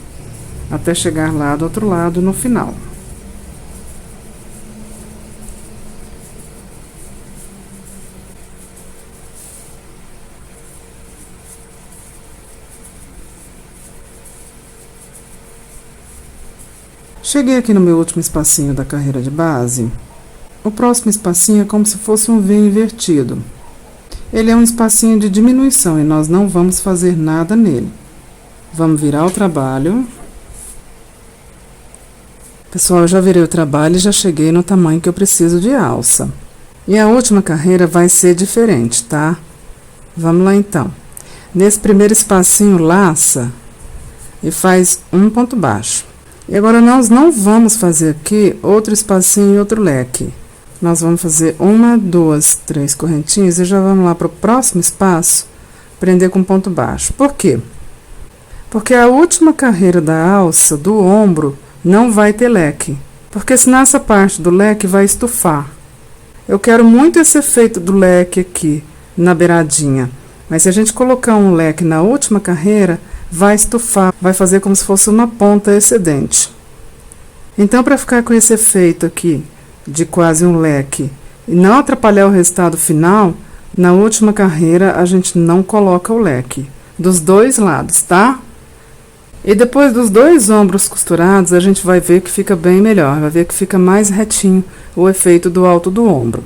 até chegar lá do outro lado no final. Cheguei aqui no meu último espacinho da carreira de base. O próximo espacinho é como se fosse um V invertido. Ele é um espacinho de diminuição e nós não vamos fazer nada nele. Vamos virar o trabalho. Pessoal, eu já virei o trabalho e já cheguei no tamanho que eu preciso de alça. E a última carreira vai ser diferente, tá? Vamos lá então. Nesse primeiro espacinho, laça e faz um ponto baixo. E agora nós não vamos fazer aqui outro espacinho e outro leque. Nós vamos fazer 1, 2, 3 correntinhas e já vamos lá para o próximo espaço, prender com ponto baixo. Por quê? Porque a última carreira da alça, do ombro, não vai ter leque. Porque senão essa parte do leque vai estufar. Eu quero muito esse efeito do leque aqui, na beiradinha. Mas se a gente colocar um leque na última carreira, vai estufar, vai fazer como se fosse uma ponta excedente. Então, para ficar com esse efeito aqui, de quase um leque, e não atrapalhar o resultado final, na última carreira a gente não coloca o leque. Dos dois lados, tá? E depois dos dois ombros costurados, a gente vai ver que fica bem melhor, vai ver que fica mais retinho o efeito do alto do ombro.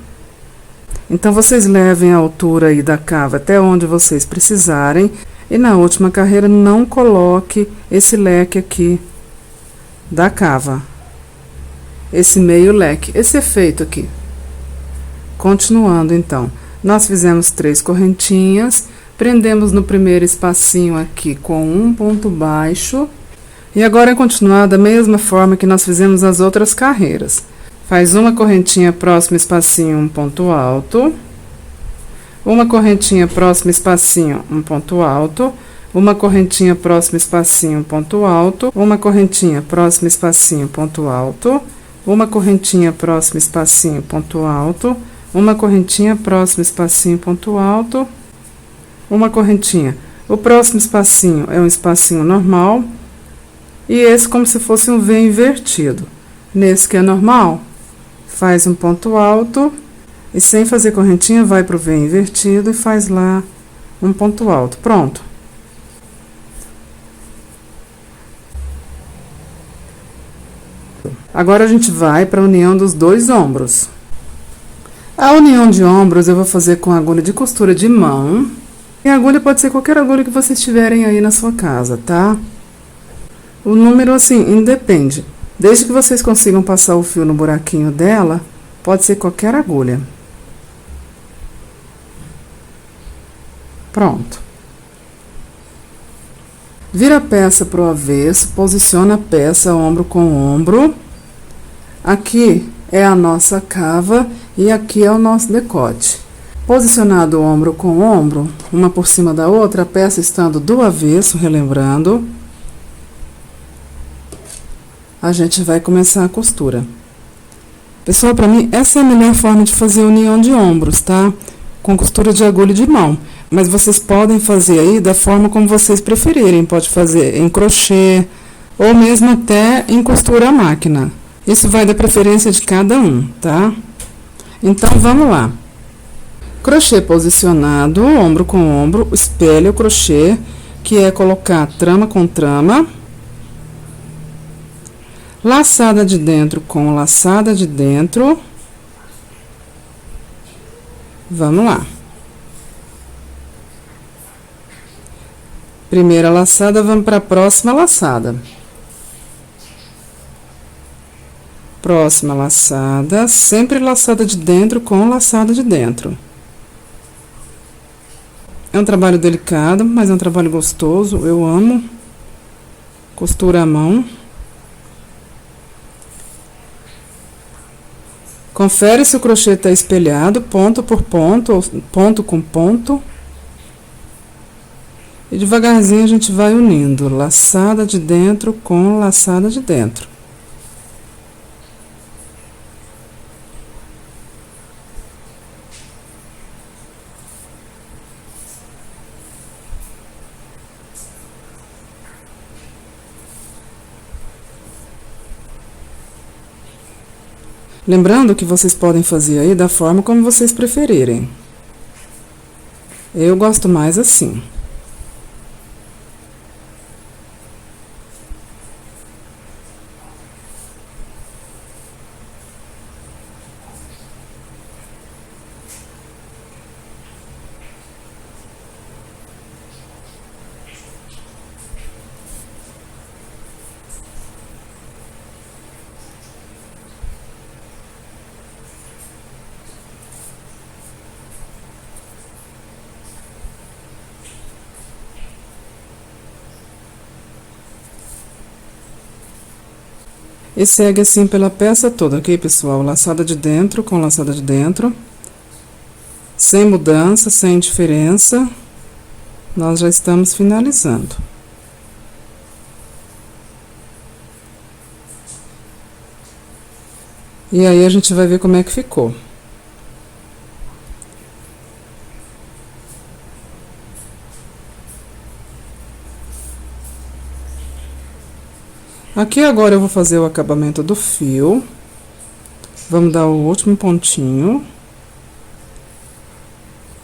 Então, vocês levem a altura aí da cava até onde vocês precisarem. E na última carreira, não coloque esse leque aqui da cava. Esse meio leque, esse efeito aqui. Continuando, então. Nós fizemos 3 correntinhas. Prendemos no primeiro espacinho aqui com um ponto baixo. E agora é continuar da mesma forma que nós fizemos as outras carreiras. Faz uma correntinha próximo espacinho, um ponto alto. Uma correntinha próximo espacinho, um ponto alto. Uma correntinha próximo espacinho, um ponto alto. Uma correntinha próximo espacinho, ponto alto. Uma correntinha próximo espacinho, ponto alto. Uma correntinha próximo espacinho, ponto alto. Uma correntinha. O próximo espacinho é um espacinho normal. E esse como se fosse um V invertido. Nesse que é normal, faz um ponto alto e sem fazer correntinha vai pro V invertido e faz lá um ponto alto. Pronto. Agora a gente vai para a união dos dois ombros. A união de ombros eu vou fazer com agulha de costura de mão. E a agulha pode ser qualquer agulha que vocês tiverem aí na sua casa, tá? O número, assim, independe. Desde que vocês consigam passar o fio no buraquinho dela, pode ser qualquer agulha. Pronto. Vira a peça pro avesso, posiciona a peça ombro com ombro. Aqui é a nossa cava e aqui é o nosso decote. Posicionado ombro com ombro, uma por cima da outra, a peça estando do avesso, relembrando, a gente vai começar a costura. Pessoal, para mim, essa é a melhor forma de fazer a união de ombros, tá? Com costura de agulha de mão. Mas vocês podem fazer aí da forma como vocês preferirem. Pode fazer em crochê ou mesmo até em costura à máquina. Isso vai da preferência de cada um, tá? Então, vamos lá. Crochê posicionado, ombro com ombro, espelha o crochê, que é colocar trama com trama. Laçada de dentro com laçada de dentro. Vamos lá. Primeira laçada, vamos para a próxima laçada. Próxima laçada, sempre laçada de dentro com laçada de dentro. É um trabalho delicado, mas é um trabalho gostoso, eu amo. Costura à mão. Confere se o crochê está espelhado, ponto por ponto, ou ponto com ponto. E devagarzinho a gente vai unindo, laçada de dentro com laçada de dentro. Lembrando que vocês podem fazer aí da forma como vocês preferirem. Eu gosto mais assim. E segue assim pela peça toda, ok, pessoal? Laçada de dentro com laçada de dentro. Sem mudança, sem diferença. Nós já estamos finalizando. E aí, a gente vai ver como é que ficou. Aqui agora eu vou fazer o acabamento do fio. Vamos dar o último pontinho.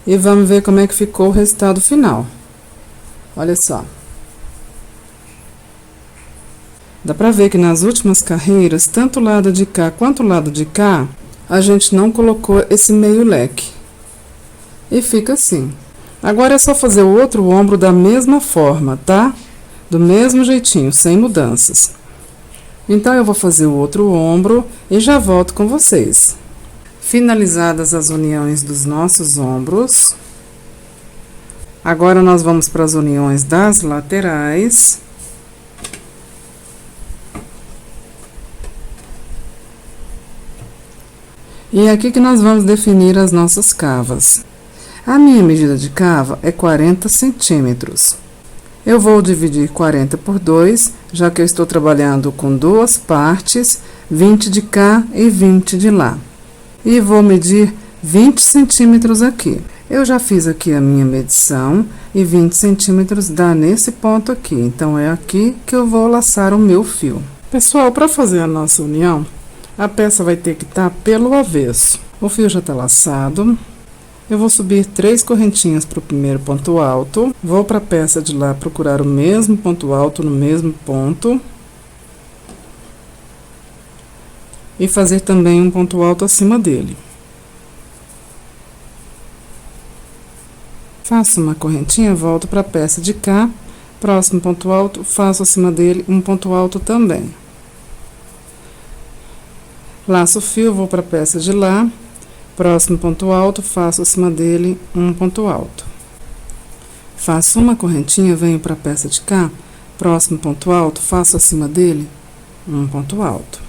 E vamos ver como é que ficou o resultado final. Olha só. Dá pra ver que nas últimas carreiras, tanto o lado de cá quanto o lado de cá, a gente não colocou esse meio leque. E fica assim. Agora é só fazer o outro ombro da mesma forma, tá? Do mesmo jeitinho, sem mudanças. Então, eu vou fazer o outro ombro e já volto com vocês. Finalizadas as uniões dos nossos ombros. Agora, nós vamos para as uniões das laterais. E é aqui que nós vamos definir as nossas cavas. A minha medida de cava é 40 centímetros. Eu vou dividir 40 por 2, já que eu estou trabalhando com duas partes, 20 de cá e 20 de lá. E vou medir 20 centímetros aqui. Eu já fiz aqui a minha medição e 20 centímetros dá nesse ponto aqui. Então, é aqui que eu vou laçar o meu fio. Pessoal, para fazer a nossa união, a peça vai ter que estar pelo avesso. O fio já está laçado. Eu vou subir 3 correntinhas para o primeiro ponto alto. Vou para a peça de lá procurar o mesmo ponto alto no mesmo ponto. E fazer também um ponto alto acima dele. Faço uma correntinha, volto para a peça de cá. Próximo ponto alto, faço acima dele um ponto alto também. Laço o fio, vou para a peça de lá. Próximo ponto alto, faço acima dele um ponto alto. Faço uma correntinha, venho para a peça de cá. Próximo ponto alto, faço acima dele um ponto alto.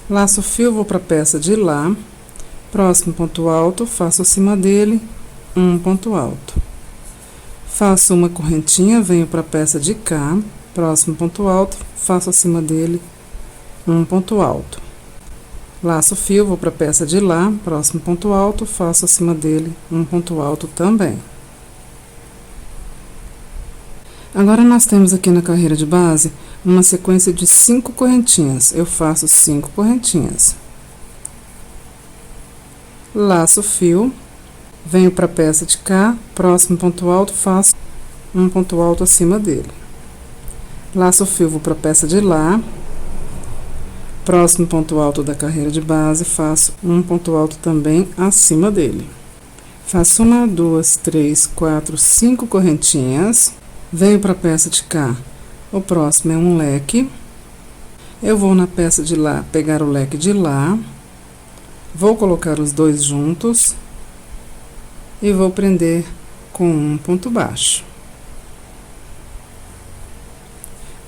Laço o fio, vou para a peça de lá. Próximo ponto alto, faço acima dele um ponto alto. Faço uma correntinha, venho para a peça de cá. Próximo ponto alto, faço acima dele um ponto alto. Laço o fio, vou para a peça de lá, próximo ponto alto, faço acima dele um ponto alto também. Agora, nós temos aqui na carreira de base uma sequência de 5 correntinhas. Eu faço 5 correntinhas. Laço o fio, venho para a peça de cá, próximo ponto alto, faço um ponto alto acima dele. Laço o fio, vou para a peça de lá. Próximo ponto alto da carreira de base, faço um ponto alto também acima dele. Faço 1, 2, 3, 4, 5 correntinhas. Venho para a peça de cá. O próximo é um leque. Eu vou na peça de lá, pegar o leque de lá. Vou colocar os dois juntos. E vou prender com um ponto baixo.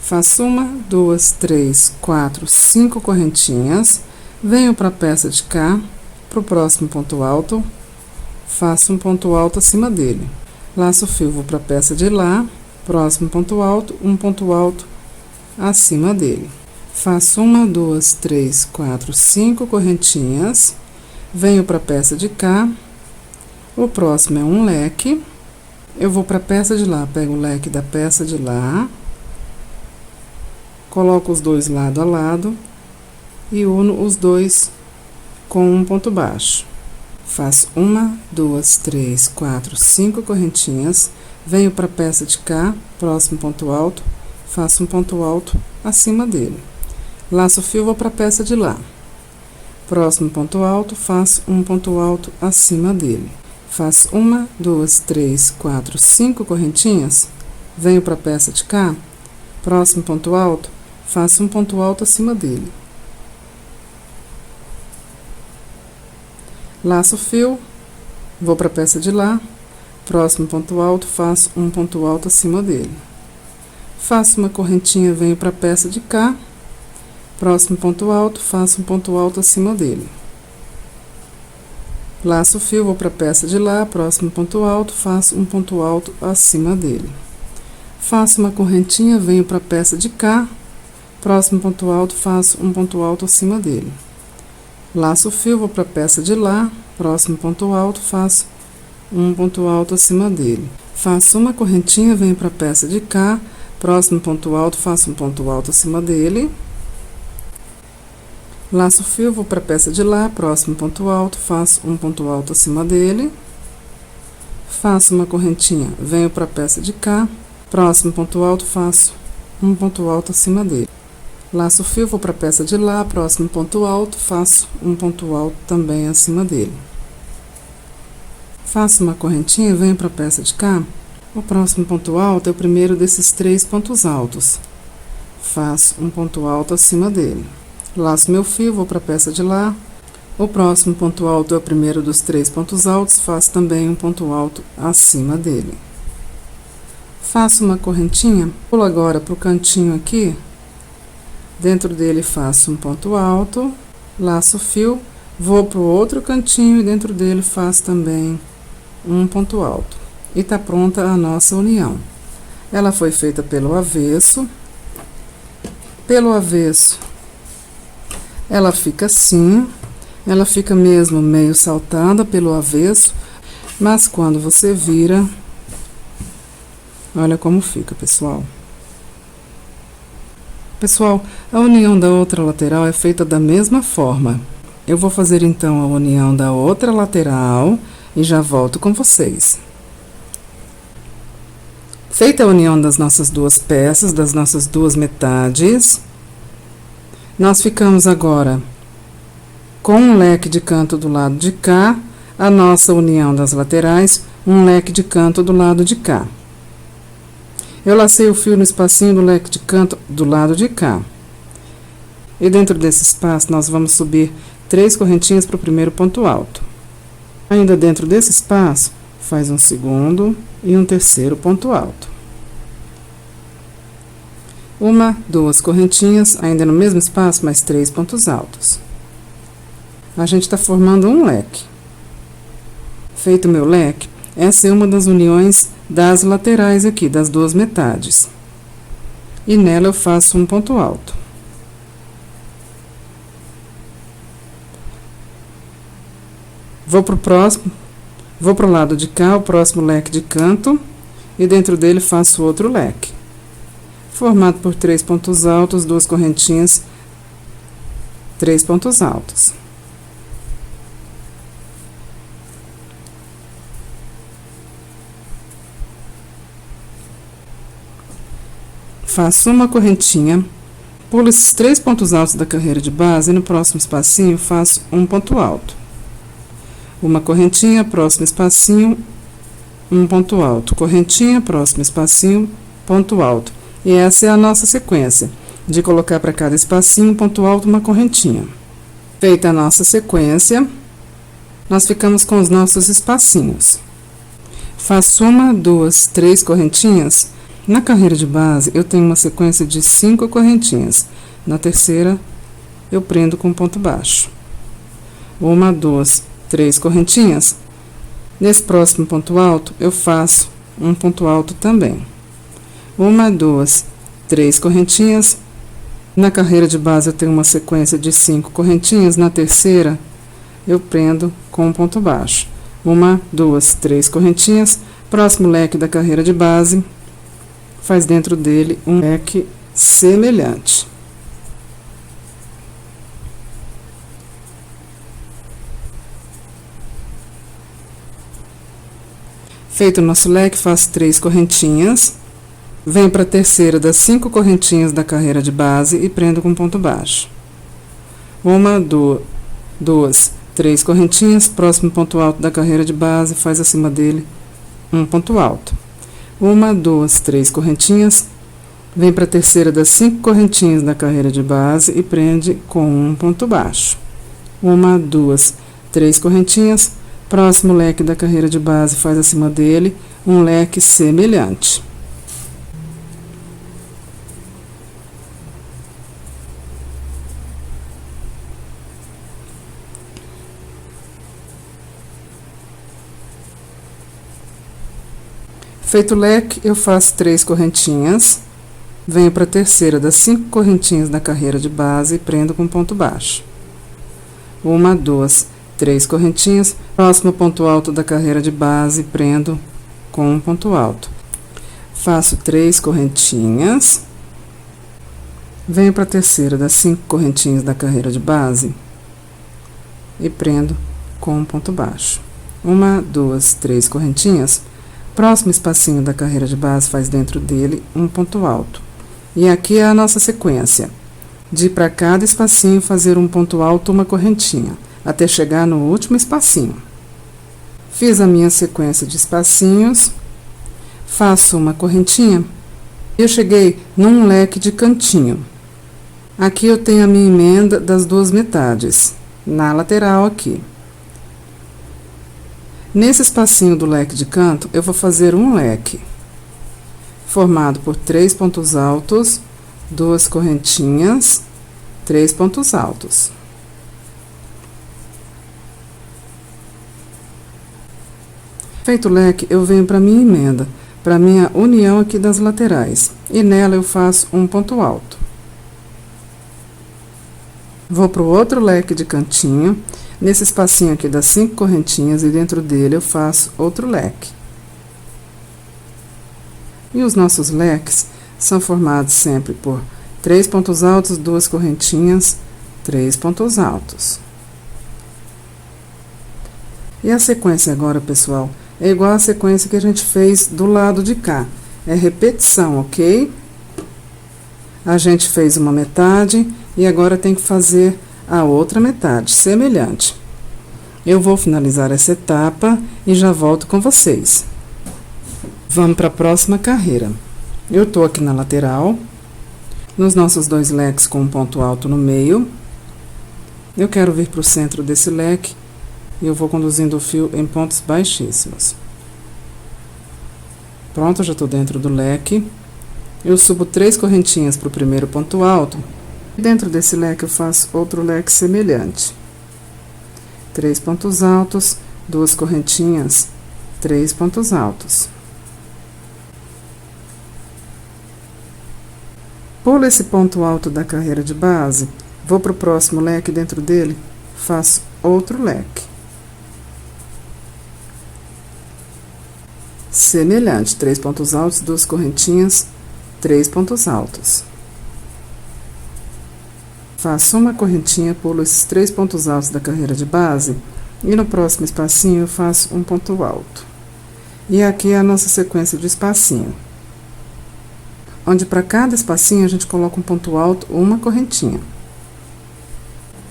Faço 1, 2, 3, 4, 5 correntinhas. Venho para a peça de cá, para o próximo ponto alto. Faço um ponto alto acima dele. Laço o fio, vou para a peça de lá. Próximo ponto alto, um ponto alto acima dele. Faço 1, 2, 3, 4, 5 correntinhas. Venho para a peça de cá. O próximo é um leque. Eu vou para a peça de lá, pego o leque da peça de lá. Coloco os dois lado a lado e uno os dois com um ponto baixo. Faço 1, 2, 3, 4, 5 correntinhas. Venho para a peça de cá, próximo ponto alto, faço um ponto alto acima dele. Laço o fio, vou para a peça de lá. Próximo ponto alto, faço um ponto alto acima dele. Faço 1, 2, 3, 4, 5 correntinhas. Venho para a peça de cá, próximo ponto alto, faço um ponto alto acima dele. Laço o fio, vou para a peça de lá, próximo ponto alto, faço um ponto alto acima dele. Faço uma correntinha, venho para a peça de cá, Próximo ponto alto, faço um ponto alto acima dele. Laço o fio, vou para a peça de lá, próximo ponto alto, faço um ponto alto acima dele. Faço uma correntinha, venho para a peça de cá, próximo ponto alto, faço um ponto alto acima dele. Laço o fio, vou para a peça de lá, próximo ponto alto, faço um ponto alto acima dele. Faço uma correntinha, venho para a peça de cá, próximo ponto alto, faço um ponto alto acima dele. Laço o fio, vou para a peça de lá, próximo ponto alto, faço um ponto alto acima dele. Faço uma correntinha, venho para a peça de cá, próximo ponto alto, faço um ponto alto acima dele. Laço o fio, vou para a peça de lá, próximo ponto alto, faço um ponto alto também acima dele. Faço uma correntinha, venho para a peça de cá. O próximo ponto alto é o primeiro desses 3 pontos altos. Faço um ponto alto acima dele. Laço meu fio, vou para a peça de lá. O próximo ponto alto é o primeiro dos 3 pontos altos, faço também um ponto alto acima dele. Faço uma correntinha, pulo agora para o cantinho aqui. Dentro dele faço um ponto alto, laço o fio, vou para o outro cantinho e dentro dele faço também um ponto alto. E tá pronta a nossa união. Ela foi feita pelo avesso. Pelo avesso, ela fica assim, ela fica mesmo meio saltada pelo avesso, mas quando você vira, olha como fica, pessoal. Pessoal, a união da outra lateral é feita da mesma forma. Eu vou fazer então a união da outra lateral e já volto com vocês. Feita a união das nossas duas peças, das nossas duas metades, nós ficamos agora com um leque de canto do lado de cá, a nossa união das laterais, um leque de canto do lado de cá. Eu lacei o fio no espacinho do leque de canto do lado de cá. E dentro desse espaço, nós vamos subir 3 correntinhas para o primeiro ponto alto. Ainda dentro desse espaço, faz um segundo e um terceiro ponto alto. 1, 2 correntinhas, ainda no mesmo espaço, mais 3 pontos altos. A gente está formando um leque. Feito o meu leque, essa é uma das uniões das laterais aqui, das duas metades. E nela eu faço um ponto alto. Vou pro próximo, vou pro lado de cá, o próximo leque de canto, e dentro dele faço outro leque. Formado por 3 pontos altos, 2 correntinhas, 3 pontos altos. Faço uma correntinha, pulo esses 3 pontos altos da carreira de base e no próximo espacinho faço um ponto alto. Uma correntinha, próximo espacinho, um ponto alto. Correntinha, próximo espacinho, ponto alto. E essa é a nossa sequência, de colocar para cada espacinho um ponto alto, uma correntinha. Feita a nossa sequência, nós ficamos com os nossos espacinhos. Faço 1, 2, 3 correntinhas. Na carreira de base, eu tenho uma sequência de 5 correntinhas. Na terceira, eu prendo com ponto baixo. 1, 2, 3 correntinhas. Nesse próximo ponto alto, eu faço um ponto alto também. 1, 2, 3 correntinhas. Na carreira de base, eu tenho uma sequência de 5 correntinhas. Na terceira, eu prendo com um ponto baixo. 1, 2, 3 correntinhas. Próximo leque da carreira de base, faz dentro dele um leque semelhante. Feito o nosso leque, faço 3 correntinhas. Venho para a terceira das 5 correntinhas da carreira de base e prendo com ponto baixo. 1, 2, 3 correntinhas. Próximo ponto alto da carreira de base, faz acima dele um ponto alto. 1, 2, 3 correntinhas. Vem para a terceira das 5 correntinhas da carreira de base e prende com um ponto baixo. 1, 2, 3 correntinhas. Próximo leque da carreira de base, faz acima dele um leque semelhante. Feito o leque, eu faço 3 correntinhas, venho para a terceira das 5 correntinhas da carreira de base e prendo com ponto baixo. 1, 2, 3 correntinhas, próximo ponto alto da carreira de base, prendo com um ponto alto. Faço 3 correntinhas, venho para a terceira das 5 correntinhas da carreira de base e prendo com um ponto baixo. 1, 2, 3 correntinhas, próximo espacinho da carreira de base, faz dentro dele um ponto alto. E aqui é a nossa sequência, de para cada espacinho fazer um ponto alto, uma correntinha, até chegar no último espacinho. Fiz a minha sequência de espacinhos, faço uma correntinha, e eu cheguei num leque de cantinho. Aqui eu tenho a minha emenda das 2 metades, na lateral aqui. Nesse espacinho do leque de canto, eu vou fazer um leque, formado por 3 pontos altos, 2 correntinhas, 3 pontos altos. Feito o leque, eu venho para minha emenda, para minha união aqui das laterais, e nela eu faço um ponto alto. Vou para o outro leque de cantinho, nesse espacinho aqui das 5 correntinhas, e dentro dele eu faço outro leque. E os nossos leques são formados sempre por 3 pontos altos, 2 correntinhas, 3 pontos altos. E a sequência agora, pessoal, é igual a sequência que a gente fez do lado de cá. É repetição, ok? A gente fez uma metade e agora tem que fazer a outra metade, semelhante. Eu vou finalizar essa etapa e já volto com vocês. Vamos para a próxima carreira. Eu tô aqui na lateral, nos nossos 2 leques com um ponto alto no meio. Eu quero vir para o centro desse leque e eu vou conduzindo o fio em pontos baixíssimos. Pronto, já tô dentro do leque. Eu subo 3 correntinhas para o primeiro ponto alto. Dentro desse leque eu faço outro leque semelhante. 3 pontos altos, 2 correntinhas, 3 pontos altos. Pulo esse ponto alto da carreira de base, vou para o próximo leque, dentro dele faço outro leque. Semelhante, 3 pontos altos, 2 correntinhas, 3 pontos altos. Faço uma correntinha, pulo esses 3 pontos altos da carreira de base e no próximo espacinho eu faço um ponto alto. E aqui é a nossa sequência de espacinho, onde para cada espacinho a gente coloca um ponto alto, uma correntinha.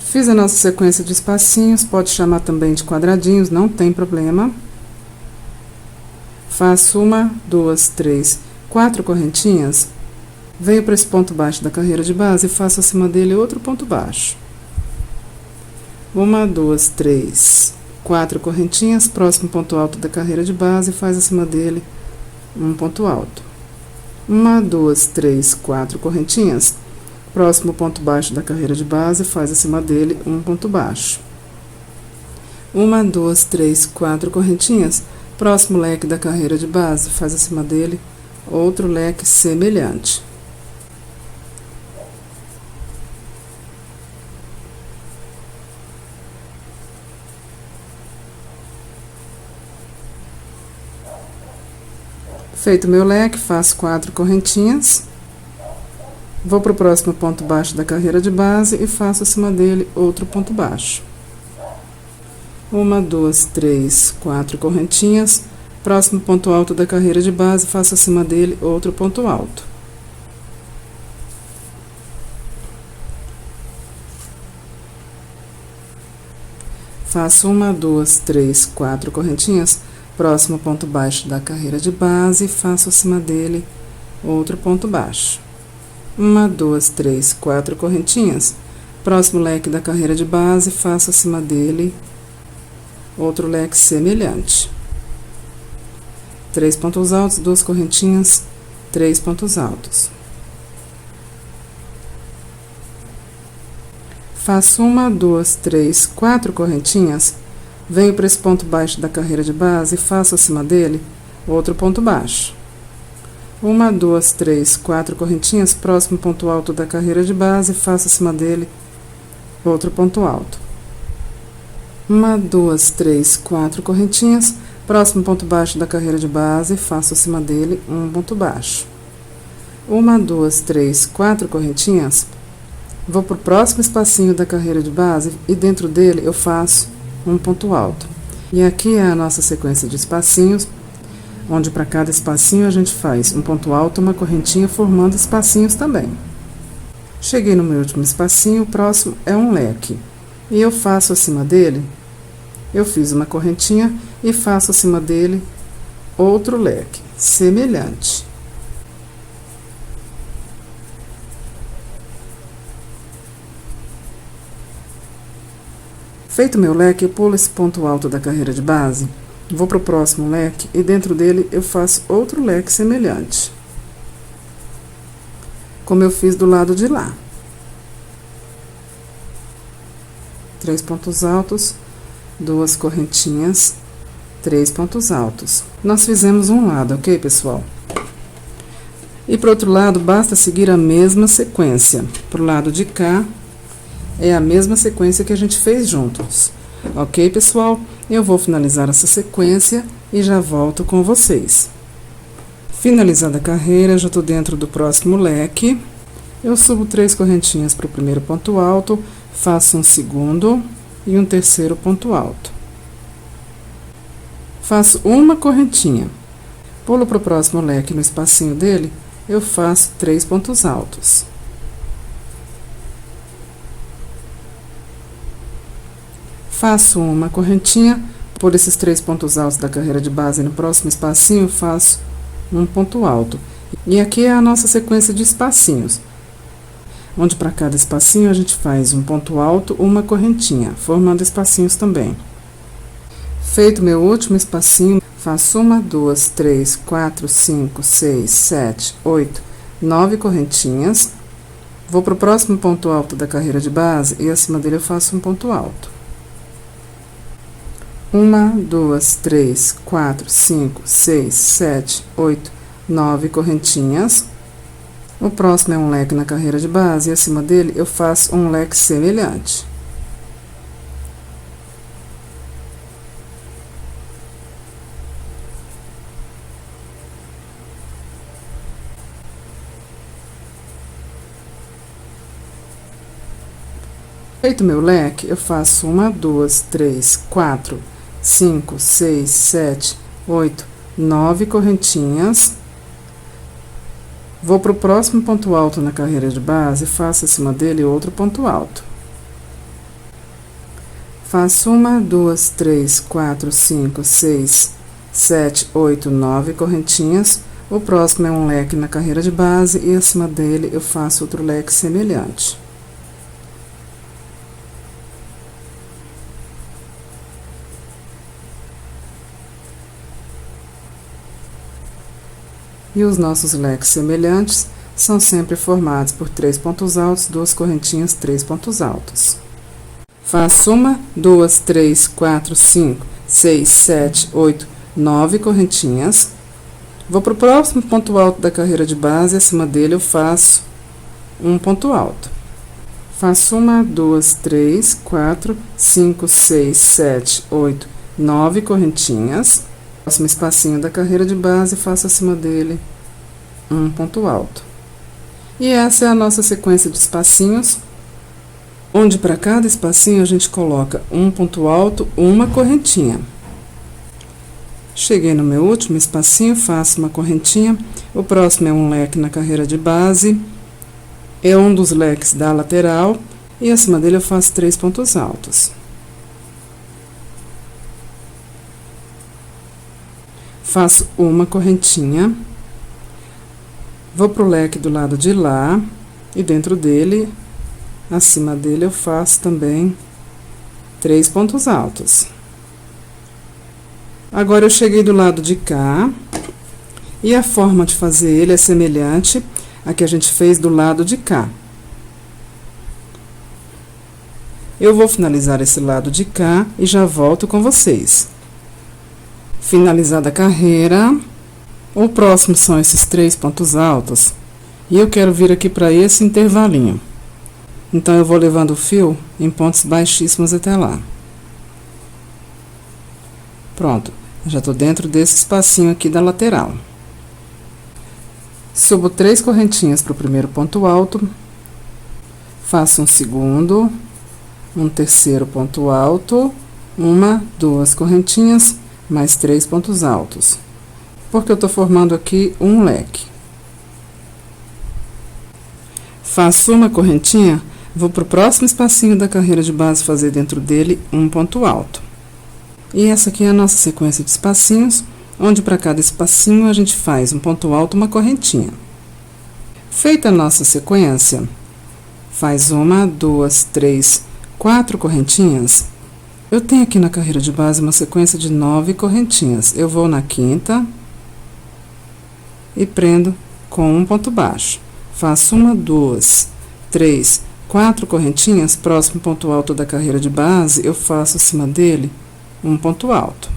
Fiz a nossa sequência de espacinhos, pode chamar também de quadradinhos, não tem problema. Faço 1, 2, 3, 4 correntinhas. Venho para esse ponto baixo da carreira de base e faço acima dele outro ponto baixo. 1, 2, 3, 4 correntinhas, próximo ponto alto da carreira de base, faz acima dele um ponto alto. 1, 2, 3, 4 correntinhas, próximo ponto baixo da carreira de base, faz acima dele um ponto baixo. 1, 2, 3, 4 correntinhas, próximo leque da carreira de base, faz acima dele outro leque semelhante. Feito meu leque, faço 4 correntinhas, vou para o próximo ponto baixo da carreira de base e faço acima dele outro ponto baixo. 1, 2, 3, 4 correntinhas, próximo ponto alto da carreira de base, faço acima dele outro ponto alto. Faço 1, 2, 3, 4 correntinhas, próximo ponto baixo da carreira de base, faço acima dele outro ponto baixo. 1, 2, 3, 4 correntinhas, próximo leque da carreira de base, faço acima dele outro leque semelhante. 3 pontos altos, 2 correntinhas, 3 pontos altos. Faço 1, 2, 3, 4 correntinhas, venho para esse ponto baixo da carreira de base e faço acima dele outro ponto baixo. 1, 2, 3, 4 correntinhas, próximo ponto alto da carreira de base, faço acima dele outro ponto alto. 1, 2, 3, 4 correntinhas, próximo ponto baixo da carreira de base, faço acima dele um ponto baixo. 1, 2, 3, 4 correntinhas, vou pro próximo espacinho da carreira de base e dentro dele eu faço um ponto alto. E aqui é a nossa sequência de espacinhos, onde para cada espacinho a gente faz um ponto alto, uma correntinha, formando espacinhos também. Cheguei no meu último espacinho, o próximo é um leque. E eu faço acima dele, eu fiz uma correntinha e faço acima dele outro leque, semelhante. Feito meu leque, eu pulo esse ponto alto da carreira de base, vou para o próximo leque e dentro dele eu faço outro leque semelhante, como eu fiz do lado de lá. 3 pontos altos, 2 correntinhas, 3 pontos altos. Nós fizemos um lado, ok, pessoal? E pro outro lado, basta seguir a mesma sequência. Pro lado de cá, é a mesma sequência que a gente fez juntos. Ok, pessoal? Eu vou finalizar essa sequência e já volto com vocês. Finalizada a carreira, já tô dentro do próximo leque. Eu subo 3 correntinhas pro primeiro ponto alto, faço um segundo e um terceiro ponto alto. Faço uma correntinha. Pulo pro próximo leque, no espacinho dele, eu faço 3 pontos altos. Faço uma correntinha, por esses 3 pontos altos da carreira de base, no próximo espacinho, faço um ponto alto. E aqui é a nossa sequência de espacinhos, onde para cada espacinho a gente faz um ponto alto, uma correntinha, formando espacinhos também. Feito meu último espacinho, faço 1, 2, 3, 4, 5, 6, 7, 8, 9 correntinhas. Vou para o próximo ponto alto da carreira de base e acima dele eu faço um ponto alto. 1, 2, 3, 4, 5, 6, 7, 8, 9 correntinhas. O próximo é um leque na carreira de base e acima dele eu faço um leque semelhante. Feito meu leque, eu faço 1, 2, 3, 4, 5, 6, 7, 8, 9 correntinhas. Vou para o próximo ponto alto na carreira de base e faço acima dele outro ponto alto. Faço 1, 2, 3, 4, 5, 6, 7, 8, 9 correntinhas. O próximo é um leque na carreira de base e acima dele eu faço outro leque semelhante. E os nossos leques semelhantes são sempre formados por 3 pontos altos, 2 correntinhas, 3 pontos altos. Faço 1, 2, 3, 4, 5, 6, 7, 8, 9 correntinhas. Vou para o próximo ponto alto da carreira de base e acima dele eu faço um ponto alto. Faço 1, 2, 3, 4, 5, 6, 7, 8, 9 correntinhas. Próximo espacinho da carreira de base, faço acima dele um ponto alto. E essa é a nossa sequência de espacinhos, onde para cada espacinho a gente coloca um ponto alto, uma correntinha. Cheguei no meu último espacinho, faço uma correntinha. O próximo é um leque na carreira de base, é um dos leques da lateral, e acima dele eu faço 3 pontos altos. Faço uma correntinha, vou pro leque do lado de lá, e dentro dele, acima dele, eu faço também 3 pontos altos. Agora, eu cheguei do lado de cá, e a forma de fazer ele é semelhante à que a gente fez do lado de cá. Eu vou finalizar esse lado de cá e já volto com vocês. Finalizada a carreira, O próximo são esses 3 pontos altos. E eu quero vir aqui para esse intervalinho. Então, eu vou levando o fio em pontos baixíssimos até lá. Pronto, já estou dentro desse espacinho aqui da lateral. Subo 3 correntinhas para o primeiro ponto alto. Faço um segundo, um terceiro ponto alto, 1, 2 correntinhas, mais 3 pontos altos. Porque eu estou formando aqui um leque. Faço uma correntinha, vou para o próximo espacinho da carreira de base fazer dentro dele um ponto alto. E essa aqui é a nossa sequência de espacinhos, onde para cada espacinho a gente faz um ponto alto, uma correntinha. Feita a nossa sequência, faz 1, 2, 3, 4 correntinhas. Eu tenho aqui na carreira de base uma sequência de 9 correntinhas. Eu vou na quinta e prendo com um ponto baixo. Faço 1, 2, 3, 4 correntinhas, próximo ponto alto da carreira de base, eu faço acima dele um ponto alto.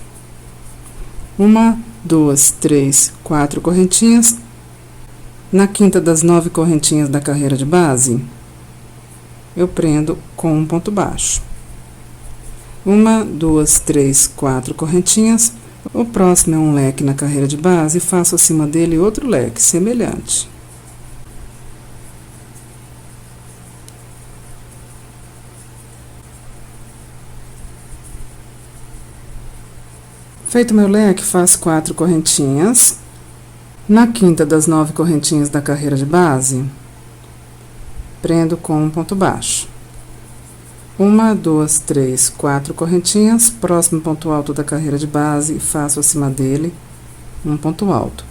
1, 2, 3, 4 correntinhas. Na quinta das 9 correntinhas da carreira de base, eu prendo com um ponto baixo. 1, 2, 3, 4 correntinhas. O próximo é um leque na carreira de base e faço acima dele outro leque semelhante. Feito meu leque, faço 4 correntinhas. Na quinta das 9 correntinhas da carreira de base, prendo com um ponto baixo. 1, 2, 3, 4 correntinhas, próximo ponto alto da carreira de base, faço acima dele um ponto alto.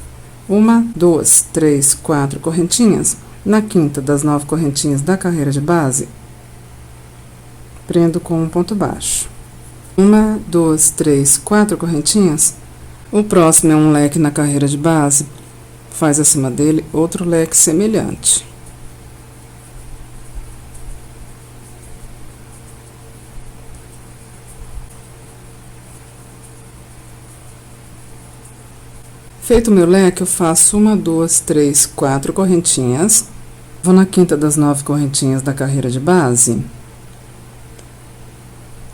1, 2, 3, 4 correntinhas, na quinta das 9 correntinhas da carreira de base, prendo com um ponto baixo. 1, 2, 3, 4 correntinhas. O próximo é um leque na carreira de base, faz acima dele outro leque semelhante. Feito o meu leque, eu faço 1, 2, 3, 4 correntinhas. Vou na quinta das 9 correntinhas da carreira de base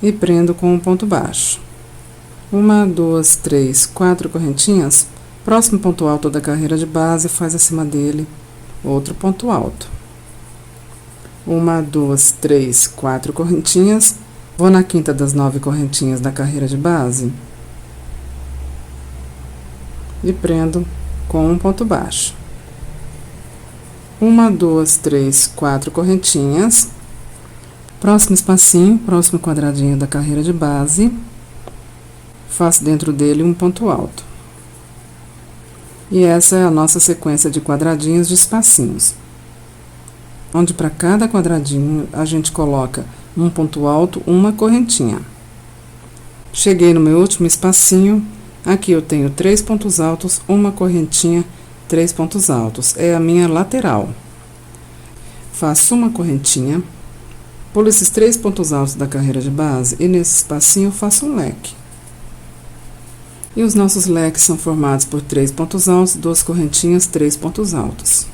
e prendo com um ponto baixo. 1, 2, 3, 4 correntinhas. Próximo ponto alto da carreira de base, faz acima dele outro ponto alto. 1, 2, 3, 4 correntinhas. Vou na quinta das 9 correntinhas da carreira de base e prendo com um ponto baixo. 1, 2, 3, 4 correntinhas. Próximo espacinho, próximo quadradinho da carreira de base, faço dentro dele um ponto alto. E essa é a nossa sequência de quadradinhos de espacinhos, onde para cada quadradinho a gente coloca um ponto alto, uma correntinha. Cheguei no meu último espacinho, aqui eu tenho 3 pontos altos, uma correntinha, 3 pontos altos, é a minha lateral. Faço uma correntinha, pulo esses 3 pontos altos da carreira de base e nesse espacinho eu faço um leque. E os nossos leques são formados por 3 pontos altos, 2 correntinhas, 3 pontos altos.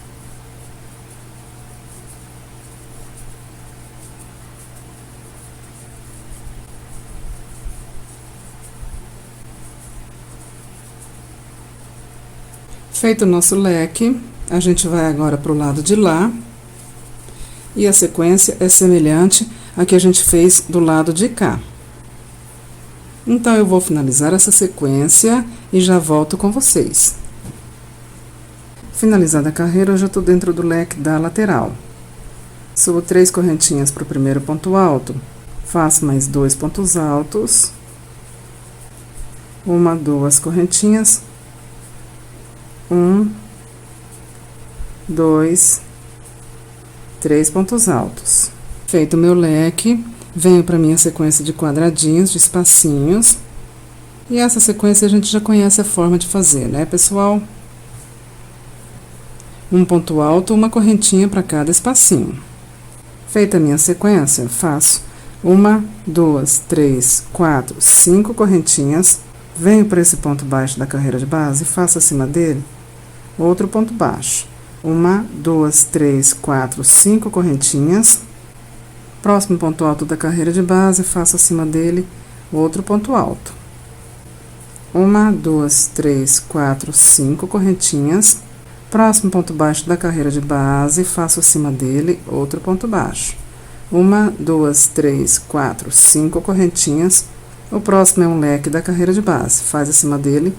Feito o nosso leque, a gente vai agora para o lado de lá. E a sequência é semelhante à que a gente fez do lado de cá. Então, eu vou finalizar essa sequência e já volto com vocês. Finalizada a carreira, eu já estou dentro do leque da lateral. Subo 3 correntinhas para o primeiro ponto alto, faço mais 2 pontos altos, 1, 2 correntinhas, 1, 2, 3 pontos altos. Feito o meu leque, venho para minha sequência de quadradinhos, de espacinhos. E essa sequência a gente já conhece a forma de fazer, né, pessoal? Um ponto alto, uma correntinha para cada espacinho. Feita a minha sequência, faço 1, 2, 3, 4, 5 correntinhas. Venho para esse ponto baixo da carreira de base e faço acima dele outro ponto baixo. 1, 2, 3, 4, 5 correntinhas. Próximo ponto alto da carreira de base, faço acima dele outro ponto alto. 1, 2, 3, 4, 5 correntinhas. Próximo ponto baixo da carreira de base, faço acima dele outro ponto baixo. 1, 2, 3, 4, 5 correntinhas. O próximo é um leque da carreira de base, faz acima dele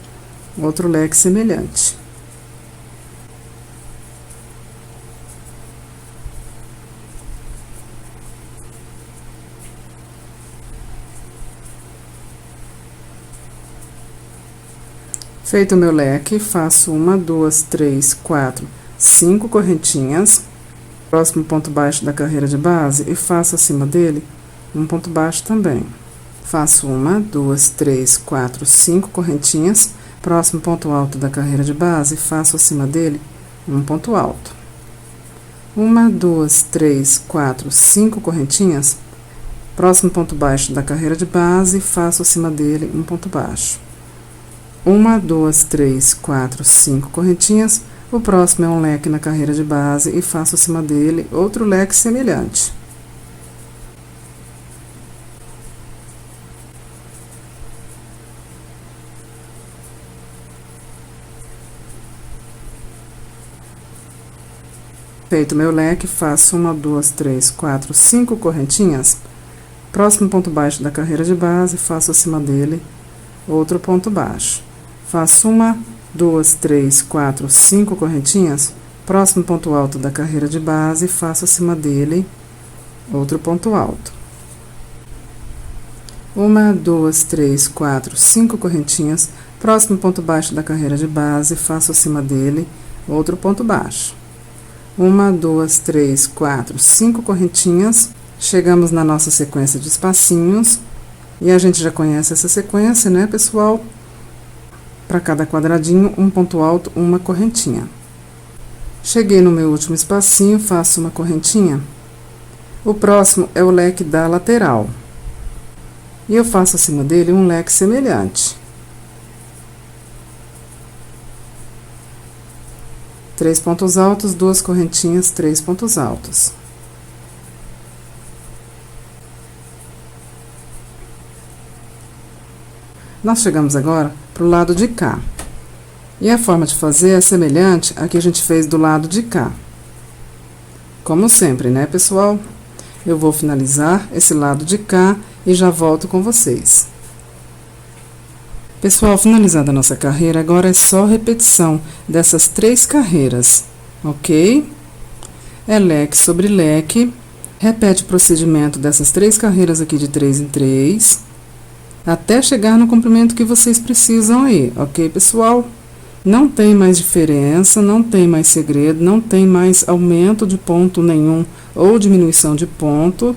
outro leque semelhante. Feito o meu leque, faço 1, 2, 3, 4, 5 correntinhas. Próximo ponto baixo da carreira de base e faço acima dele um ponto baixo também. Faço 1, 2, 3, 4, 5 correntinhas. Próximo ponto alto da carreira de base e faço acima dele um ponto alto. 1, 2, 3, 4, 5 correntinhas. Próximo ponto baixo da carreira de base, faço acima dele um ponto baixo. 1, 2, 3, 4, 5 correntinhas. O próximo é um leque na carreira de base e faço acima dele outro leque semelhante. Feito meu leque, faço 1, 2, 3, 4, 5 correntinhas. Próximo ponto baixo da carreira de base, faço acima dele outro ponto baixo. Faço 1, 2, 3, 4, 5 correntinhas. Próximo ponto alto da carreira de base, faço acima dele outro ponto alto. 1, 2, 3, 4, 5 correntinhas. Próximo ponto baixo da carreira de base, faço acima dele outro ponto baixo. 1, 2, 3, 4, 5 correntinhas. Chegamos na nossa sequência de espacinhos. E a gente já conhece essa sequência, né, pessoal? Para cada quadradinho, um ponto alto, uma correntinha. Cheguei no meu último espacinho, faço uma correntinha. O próximo é o leque da lateral. E eu faço acima dele um leque semelhante. 3 pontos altos, 2 correntinhas, 3 pontos altos. Nós chegamos agora para o lado de cá. E a forma de fazer é semelhante à que a gente fez do lado de cá. Como sempre, né, pessoal? Eu vou finalizar esse lado de cá e já volto com vocês. Pessoal, finalizada a nossa carreira, agora é só repetição dessas 3 carreiras, ok? É leque sobre leque. Repete o procedimento dessas 3 carreiras aqui de 3 em 3, até chegar no comprimento que vocês precisam aí, ok, pessoal? Não tem mais diferença, não tem mais segredo, não tem mais aumento de ponto nenhum ou diminuição de ponto.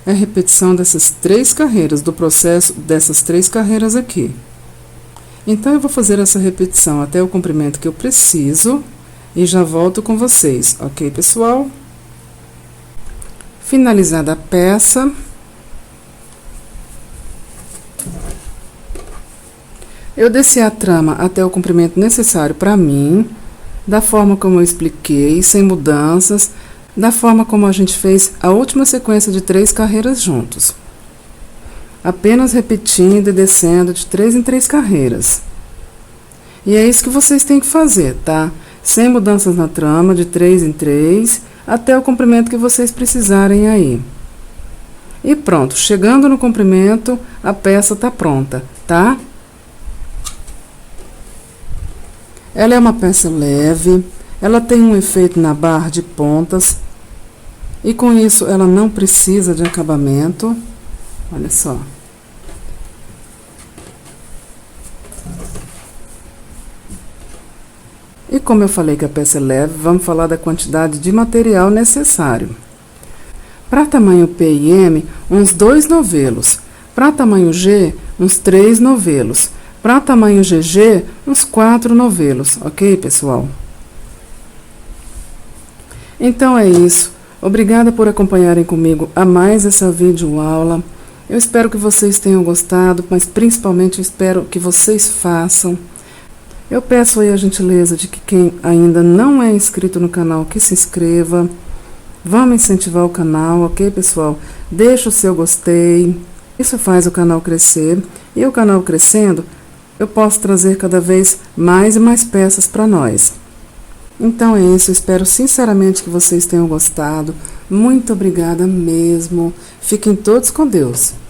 É repetição dessas 3 carreiras, do processo dessas 3 carreiras aqui. Então, eu vou fazer essa repetição até o comprimento que eu preciso e já volto com vocês, ok, pessoal? Finalizada a peça, eu desci a trama até o comprimento necessário para mim, da forma como eu expliquei, sem mudanças, da forma como a gente fez a última sequência de 3 carreiras juntos. Apenas repetindo e descendo de 3 em 3 carreiras. E é isso que vocês têm que fazer, tá? Sem mudanças na trama, de 3 em 3, até o comprimento que vocês precisarem aí. E pronto, chegando no comprimento, a peça tá pronta, tá? Ela é uma peça leve, ela tem um efeito na barra de pontas, e com isso ela não precisa de acabamento. Olha só. E como eu falei que a peça é leve, vamos falar da quantidade de material necessário. Para tamanho P e M, uns 2 novelos. Para tamanho G, uns 3 novelos. Para tamanho GG, uns 4 novelos, ok, pessoal? Então é isso. Obrigada por acompanharem comigo a mais essa videoaula. Eu espero que vocês tenham gostado, mas principalmente eu espero que vocês façam. Eu peço aí a gentileza de que quem ainda não é inscrito no canal, que se inscreva. Vamos incentivar o canal, ok, pessoal? Deixa o seu gostei. Isso faz o canal crescer. E o canal crescendo, eu posso trazer cada vez mais e mais peças para nós. Então é isso, eu espero sinceramente que vocês tenham gostado. Muito obrigada mesmo. Fiquem todos com Deus.